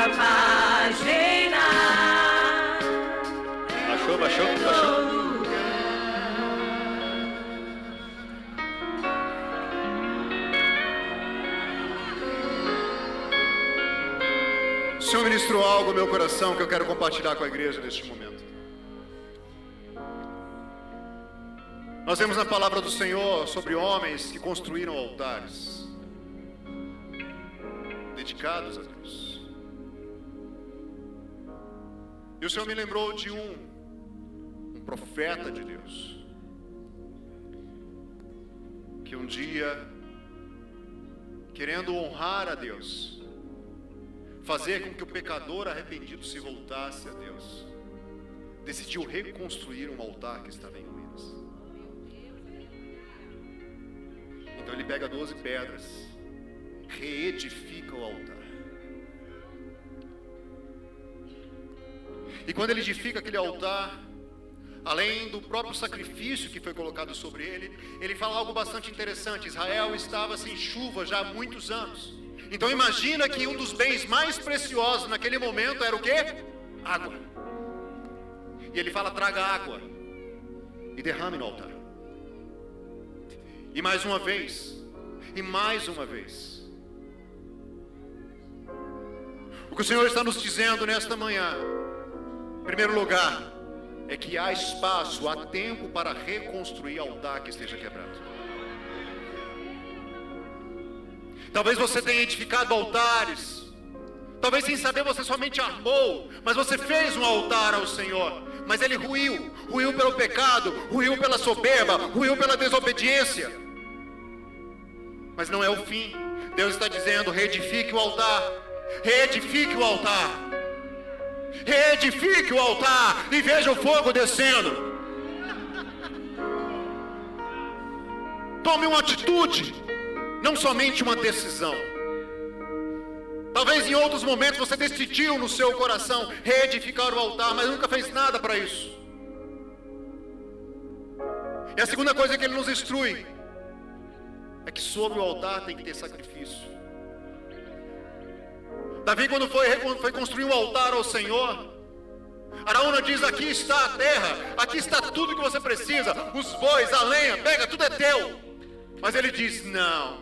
paz reinar. Baixou. O Senhor ministrou algo no meu coração que eu quero compartilhar com a igreja neste momento. Nós vemos na palavra do Senhor sobre homens que construíram altares dedicados a Deus. E o Senhor me lembrou de um profeta de Deus, que um dia, querendo honrar a Deus, fazer com que o pecador arrependido se voltasse a Deus, decidiu reconstruir um altar que estava em ruínas. Então ele pega 12 pedras, reedifica o altar. E quando ele edifica aquele altar, além do próprio sacrifício que foi colocado sobre ele, ele fala algo bastante interessante. Israel estava sem chuva já há muitos anos. Então imagina que um dos bens mais preciosos naquele momento era o quê? Água. E ele fala: traga água e derrame no altar. E mais uma vez, e mais uma vez. O que o Senhor está nos dizendo nesta manhã, em primeiro lugar, é que há espaço, há tempo para reconstruir altar que esteja quebrado. Talvez você tenha edificado altares, talvez sem saber você somente armou, mas você fez um altar ao Senhor, mas ele ruiu pelo pecado, ruiu pela soberba, ruiu pela desobediência. Mas não é o fim. Deus está dizendo: reedifique o altar, reedifique o altar, reedifique o altar e veja o fogo descendo. Tome uma atitude, não somente uma decisão. Talvez em outros momentos você decidiu no seu coração reedificar o altar, mas nunca fez nada para isso. E a segunda coisa que ele nos instrui é que sobre o altar tem que ter sacrifício. Davi, quando foi construir um altar ao Senhor, Araúna diz: aqui está a terra, aqui está tudo que você precisa, os bois, a lenha, pega, tudo é teu. Mas ele diz: não,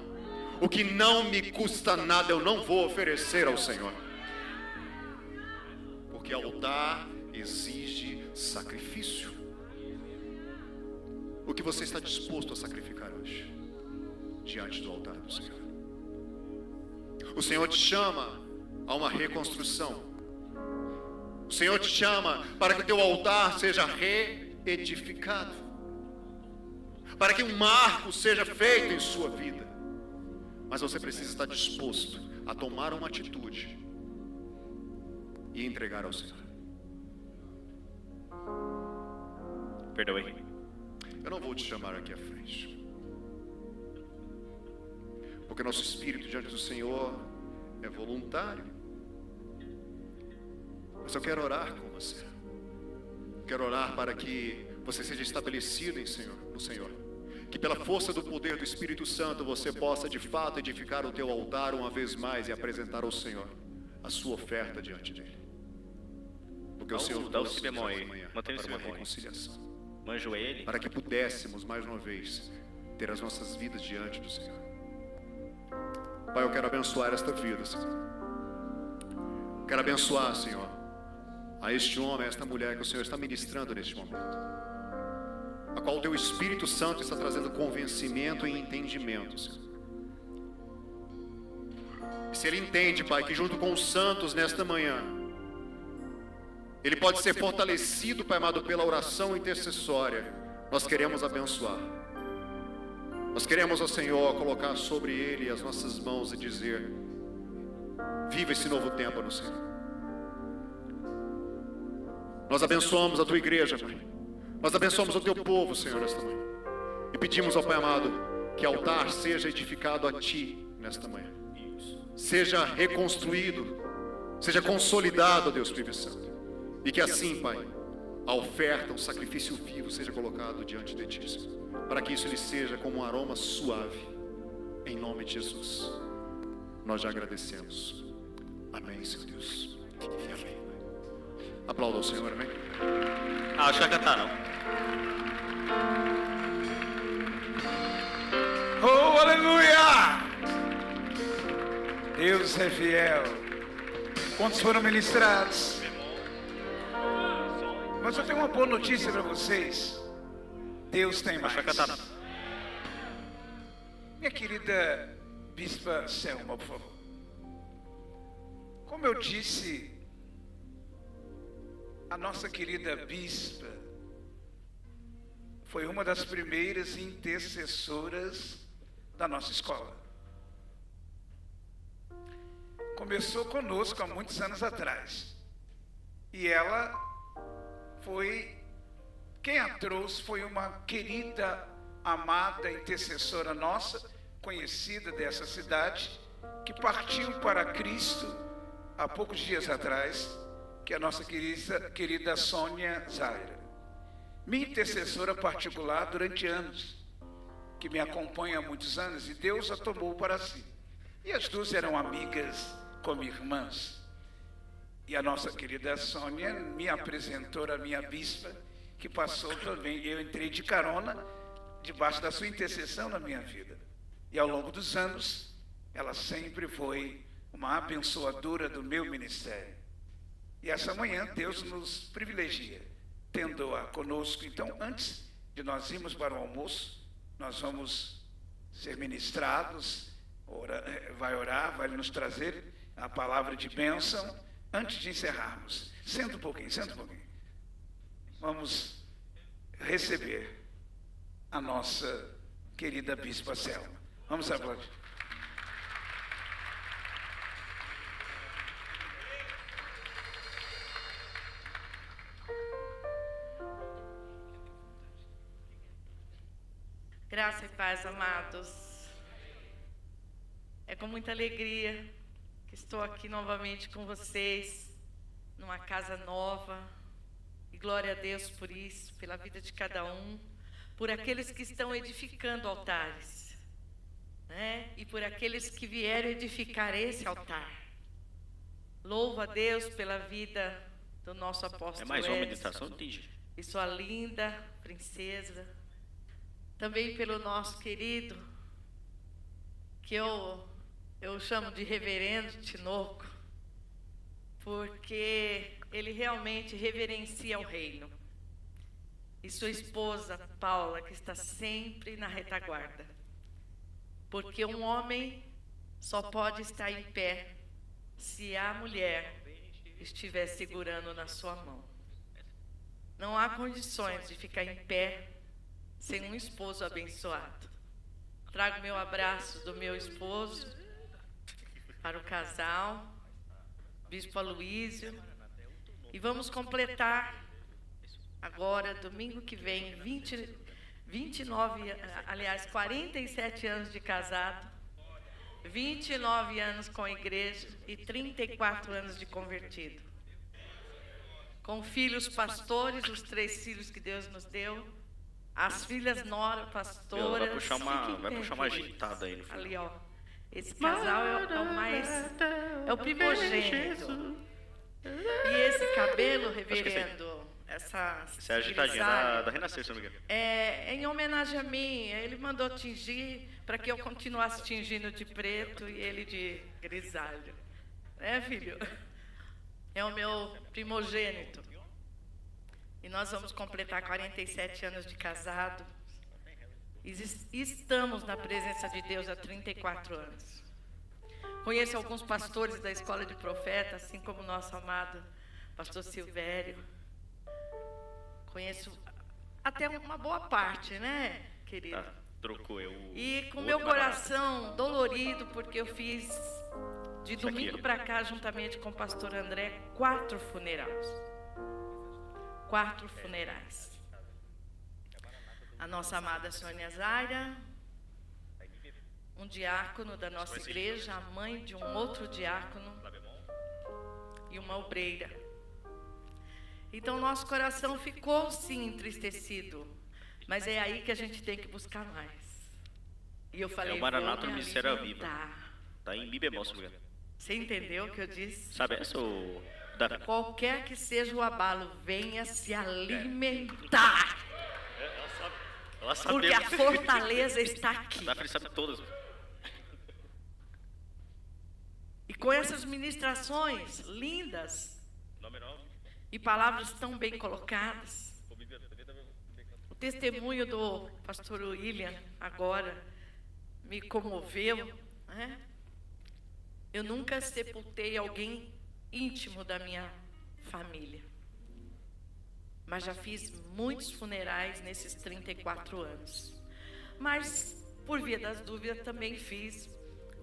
o que não me custa nada eu não vou oferecer ao Senhor. Porque altar exige sacrifício. O que você está disposto a sacrificar hoje diante do altar do Senhor? O Senhor te chama a uma reconstrução. O Senhor te chama para que o teu altar seja reedificado, para que um marco seja feito em sua vida. Mas você precisa estar disposto a tomar uma atitude e entregar ao Senhor. Perdoe. Eu não vou te chamar aqui à frente, porque nosso espírito diante do Senhor é voluntário. Mas eu quero orar com você. Quero orar para que você seja estabelecido no Senhor. Que pela força do poder do Espírito Santo você possa de fato edificar o teu altar uma vez mais e apresentar ao Senhor a sua oferta diante dele. Porque o Senhor dá o trouxe si bemol aí. manhã Mantém o si para uma bemol aí. reconciliação, Manjo ele. para que pudéssemos mais uma vez ter as nossas vidas diante do Senhor. Pai, eu quero abençoar esta vida, Senhor. Quero abençoar, Senhor, a este homem, a esta mulher que o Senhor está ministrando neste momento, a qual o teu Espírito Santo está trazendo convencimento e entendimento, Senhor. E se ele entende, Pai, que junto com os santos nesta manhã ele pode ser fortalecido, Pai amado, pela oração intercessória, nós queremos abençoar. Nós queremos, ó Senhor, colocar sobre ele as nossas mãos e dizer: viva esse novo tempo no Senhor. Nós abençoamos a tua igreja, Pai. Nós abençoamos o teu povo, Senhor, nesta manhã. E pedimos ao Pai amado que o altar seja edificado a ti nesta manhã. Seja reconstruído, seja consolidado, ó Deus Filho e Santo. E que assim, Pai, a oferta, o sacrifício vivo seja colocado diante de ti, Senhor, para que isso lhe seja como um aroma suave. Em nome de Jesus, nós já agradecemos. Amém, Senhor Deus. Amém. Aplauda o Senhor, amém. Ah, acho que vai cantar não. Oh, aleluia! Deus é fiel. Quantos foram ministrados? Mas eu tenho uma boa notícia para vocês. Deus tem mais. Acho que vai cantar não. Minha querida Bispa Selma, por favor. Como eu disse, a nossa querida Bispa foi uma das primeiras intercessoras da nossa escola. Começou conosco há muitos anos atrás. E ela foi, quem a trouxe foi uma querida, amada intercessora nossa, conhecida dessa cidade, que partiu para Cristo há poucos dias atrás, que é a nossa querida Sônia Zaira. Minha intercessora particular durante anos, que me acompanha há muitos anos, e Deus a tomou para si. E as duas eram amigas como irmãs. E a nossa querida Sônia me apresentou a minha bispa, que passou também. Eu entrei de carona, debaixo da sua intercessão na minha vida. E ao longo dos anos, ela sempre foi uma abençoadora do meu ministério. E essa manhã, Deus nos privilegia, tendo-a conosco. Então, antes de nós irmos para o almoço, nós vamos ser ministrados, vai orar, vai nos trazer a palavra de bênção, antes de encerrarmos. Senta um pouquinho. Vamos receber a nossa querida Bispa Selma. Vamos aplaudir. Graça e paz, amados. É com muita alegria que estou aqui novamente com vocês, numa casa nova. E glória a Deus por isso, pela vida de cada um, por aqueles que estão edificando altares, né? E por aqueles que vieram edificar esse altar. Louvo a Deus pela vida do nosso apóstolo É mais uma Edson meditação, Tige. e sua linda princesa. Também pelo nosso querido, que eu chamo de reverendo Tinoco, porque ele realmente reverencia o reino. E sua esposa, Paula, que está sempre na retaguarda. Porque um homem só pode estar em pé se a mulher estiver segurando na sua mão. Não há condições de ficar em pé sem um esposo abençoado. Trago meu abraço do meu esposo para o casal, Bispo Aloísio, e vamos completar agora, domingo que vem, 47 anos de casado, 29 anos com a igreja e 34 anos de convertido. Com filhos pastores, os 3 filhos que Deus nos deu, as filhas nora pastoras. Vai puxar uma agitada aí no final. Ali, ó. Esse casal é o primogênito. E esse cabelo, reverendo, essa Essa é a agitadinha da Renascer, se não me engano. é em homenagem a mim. Ele mandou tingir para que eu continuasse tingindo de preto e ele de grisalho. É, filho? É o meu primogênito. E nós vamos completar 47 anos de casado. E estamos na presença de Deus há 34 anos. Conheço alguns pastores da Escola de Profeta, assim como o nosso amado pastor Silvério. Conheço até uma boa parte, né, querido? Trocou eu. E com meu coração dolorido, porque eu fiz de domingo para cá, juntamente com o pastor André, 4 funerais. 4 funerais. A nossa amada Sônia Zaira, um diácono da nossa igreja, a mãe de um outro diácono e uma obreira. Então nosso coração ficou sim entristecido, mas é aí que a gente tem que buscar mais. E eu falei, É o Maranata vou no me Ministério alimentar. Viva. Tá em Mi bemol, se não me engano. Você entendeu o que eu disse? Sabe, essa o... Qualquer que seja o abalo, venha se alimentar. Ela sabe Porque a fortaleza está aqui. Daphne sabe todas. E com essas ministrações lindas e palavras tão bem colocadas, o testemunho do pastor William agora me comoveu, né? Eu nunca sepultei alguém íntimo da minha família, mas já fiz muitos funerais nesses 34 anos. Mas, por via das dúvidas, também fiz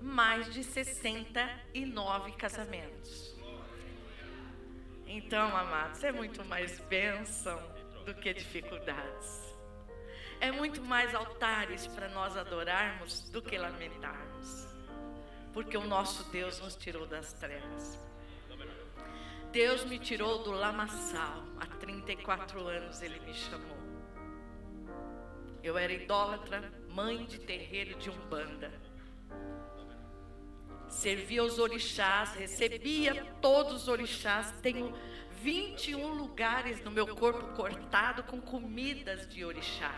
mais de 69 casamentos. Então, amados, é muito mais bênção do que dificuldades. É muito mais altares para nós adorarmos do que lamentarmos. Porque o nosso Deus nos tirou das trevas. Deus me tirou do lamaçal. Há 34 anos Ele me chamou. Eu era idólatra, mãe de terreiro de Umbanda. Servia os orixás, recebia todos os orixás. Tenho 21 lugares no meu corpo cortado com comidas de orixá.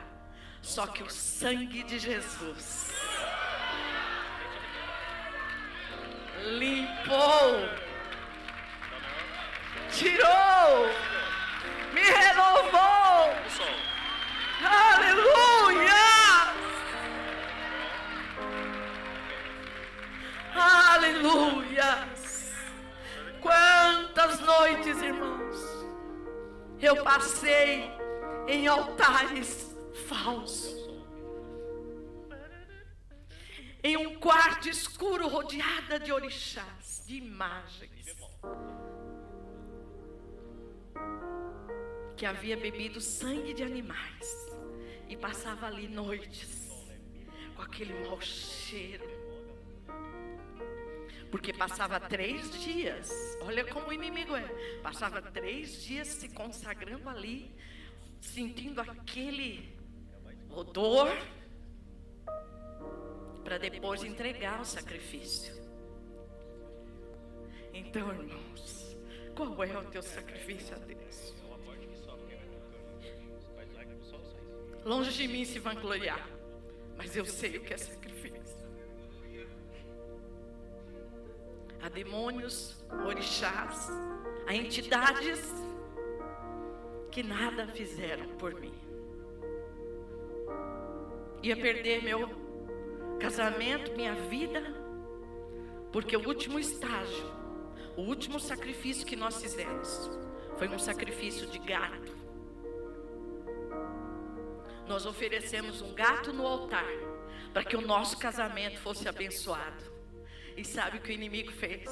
Só que o sangue de Jesus limpou, tirou, me renovou. Aleluia! Aleluia! Quantas noites, irmãos, eu passei em altares falsos, em um quarto escuro rodeada de orixás, de imagens, que havia bebido sangue de animais e passava ali noites com aquele mau cheiro, porque passava 3 dias, olha como o inimigo é, passava 3 dias se consagrando ali, sentindo aquele odor, para depois entregar o sacrifício. Então, irmãos, qual é o teu sacrifício a Deus? Longe de mim se vangloriar, mas eu sei o que é sacrifício. Há demônios, orixás, há entidades que nada fizeram por mim. Ia perder meu casamento, minha vida, porque o último estágio, o último sacrifício que nós fizemos foi um sacrifício de gato. Nós oferecemos um gato no altar para que o nosso casamento fosse abençoado. E sabe o que o inimigo fez?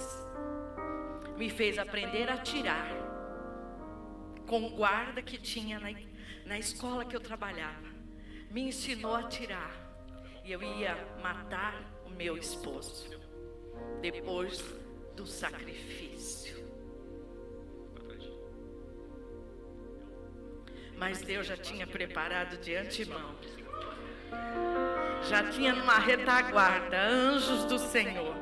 Me fez aprender a atirar com o guarda que tinha na escola que eu trabalhava. Me ensinou a atirar. E eu ia matar o meu esposo depois do sacrifício. Mas Deus já tinha preparado de antemão. Já tinha numa retaguarda anjos do Senhor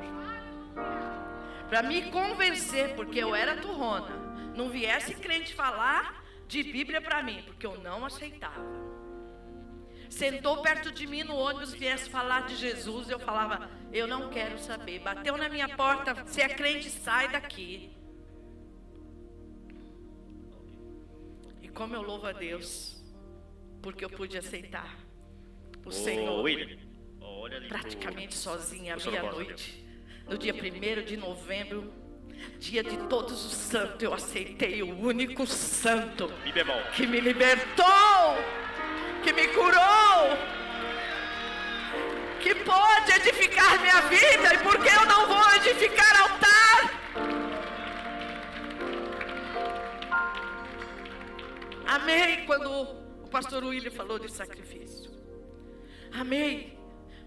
para me convencer, porque eu era turrona. Não viesse crente falar de Bíblia para mim, porque eu não aceitava. Sentou perto de mim no ônibus, viesse falar de Jesus, eu falava, eu não quero saber. Bateu na minha porta, se é crente, sai daqui. E como eu louvo a Deus, porque eu pude aceitar o Senhor, praticamente sozinha, à meia-noite, no dia 1º de novembro, dia de todos os santos, eu aceitei o único santo que me libertou, que me curou, que pode edificar minha vida. E por que eu não vou edificar altar? Amei quando o pastor William falou de sacrifício. Amei,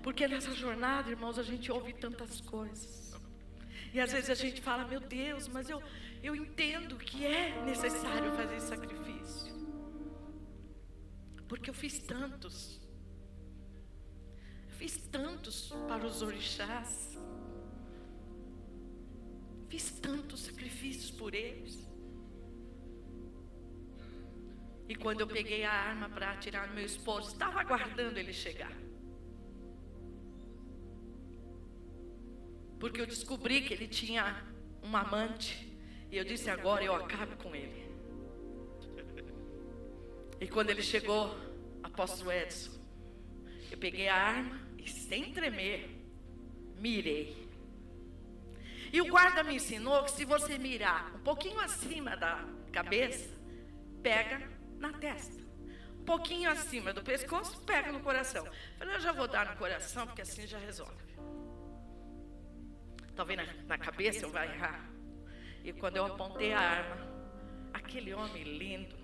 porque nessa jornada, irmãos, a gente ouve tantas coisas. E às vezes a gente fala, meu Deus, mas eu entendo que é necessário fazer sacrifício. Porque eu fiz tantos para os orixás. Fiz tantos sacrifícios por eles. E quando eu peguei a arma para atirar no meu esposo, estava aguardando ele chegar. Porque eu descobri que ele tinha uma amante. E eu disse, agora eu acabo com ele. E quando ele chegou, apóstolo Edson, eu peguei a arma e sem tremer, mirei. E o guarda me ensinou que se você mirar um pouquinho acima da cabeça, pega na testa. Um pouquinho acima do pescoço, pega no coração. Eu falei, eu já vou dar no coração, porque assim já resolve. Talvez na cabeça eu vá errar. E quando eu apontei a arma, aquele homem lindo,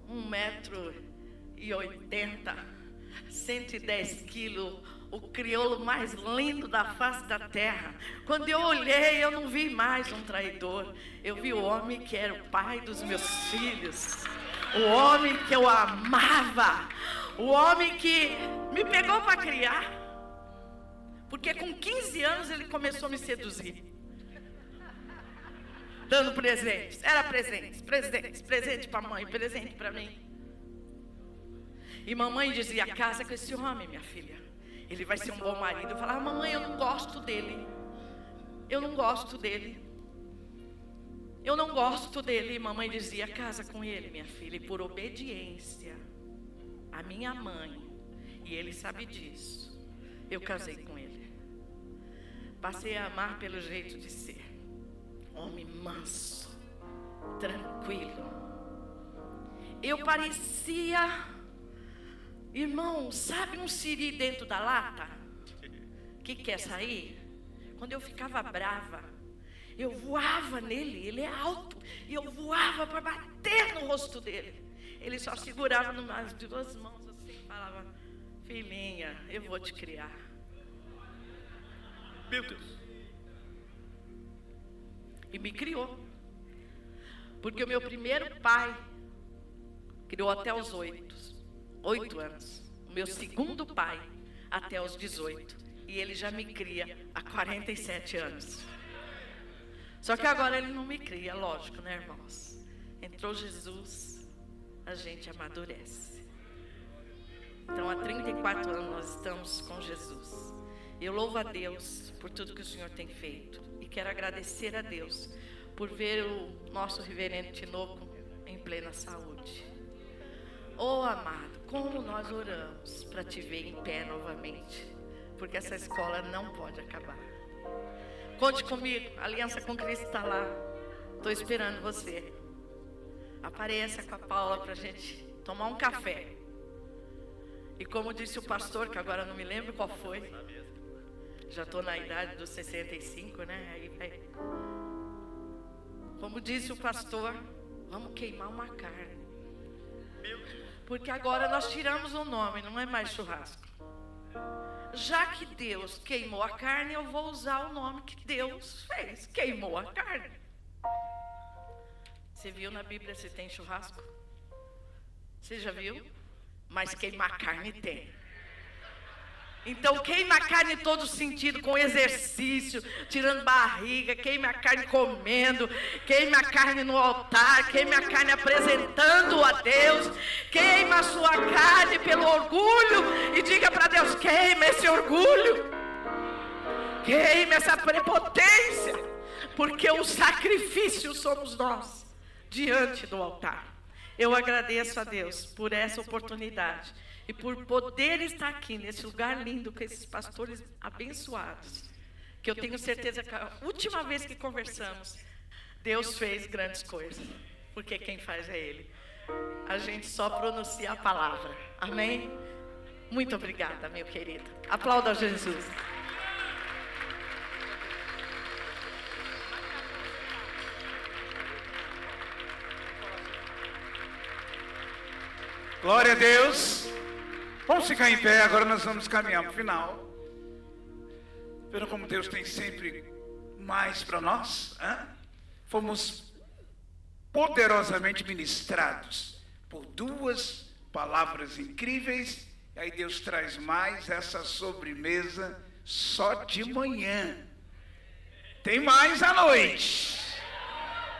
1,80 m, 110 quilos, o crioulo mais lindo da face da terra. Quando eu olhei, eu não vi mais um traidor. Eu vi o homem que era o pai dos meus filhos. O homem que eu amava. O homem que me pegou para criar. Porque com 15 anos ele começou a me seduzir. Dando presentes. Era presente para a mãe, presente para mim. E mamãe dizia, casa com esse homem, minha filha. Ele vai ser um bom marido. Eu falava, mamãe, eu não gosto dele. Eu não gosto dele. Eu não gosto dele. E mamãe dizia, casa com ele, minha filha. E por obediência à minha mãe, e ele sabe disso, eu casei com ele. Passei a amar pelo jeito de ser. Homem manso, tranquilo. Eu parecia, irmão, sabe um siri dentro da lata? Que quer sair? Quando eu ficava brava, eu voava nele, ele é alto, e eu voava para bater no rosto dele. Ele só segurava nas duas mãos assim e falava, filhinha, eu vou te criar. Meu Deus. E me criou. Porque o meu primeiro pai criou até os 8 anos. O meu segundo pai até os 18. E ele já me cria há 47 anos. Só que agora ele não me cria, lógico, né, irmãos? Entrou Jesus, a gente amadurece. Então há 34 anos nós estamos com Jesus. Eu louvo a Deus por tudo que o Senhor tem feito. E quero agradecer a Deus por ver o nosso reverendo Tinoco em plena saúde. Oh, amado, como nós oramos para te ver em pé novamente. Porque essa escola não pode acabar. Conte comigo, a Aliança com Cristo está lá. Estou esperando você. Apareça com a Paula para a gente tomar um café. E como disse o pastor, que agora não me lembro qual foi. Já estou na idade dos 65, né? Aí vai. Como disse o pastor, vamos queimar uma carne. Porque agora nós tiramos o nome, não é mais churrasco. Já que Deus queimou a carne, eu vou usar o nome que Deus fez. Queimou a carne. Você viu na Bíblia se tem churrasco? Você já viu? Mas queimar carne tem. Então queima a carne em todo sentido, com exercício, tirando barriga, queima a carne comendo, queima a carne no altar, queima a carne apresentando a Deus, queima a sua carne pelo orgulho e diga para Deus, queima esse orgulho, queima essa prepotência, porque o sacrifício somos nós, diante do altar. Eu agradeço a Deus por essa oportunidade. E por poder estar aqui, nesse lugar lindo, com esses pastores abençoados, que eu tenho certeza que a última vez que conversamos, Deus fez grandes coisas, porque quem faz é Ele. A gente só pronuncia a palavra. Amém? Muito obrigada, meu querido. Aplauda Jesus. Glória a Deus. Vamos ficar em pé, agora nós vamos caminhar para o final. Vendo como Deus tem sempre mais para nós? Fomos poderosamente ministrados por duas palavras incríveis. E aí Deus traz mais essa sobremesa só de manhã. Tem mais à noite.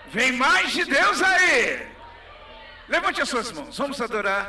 Vem mais de Deus aí. Levante as suas mãos. Vamos adorar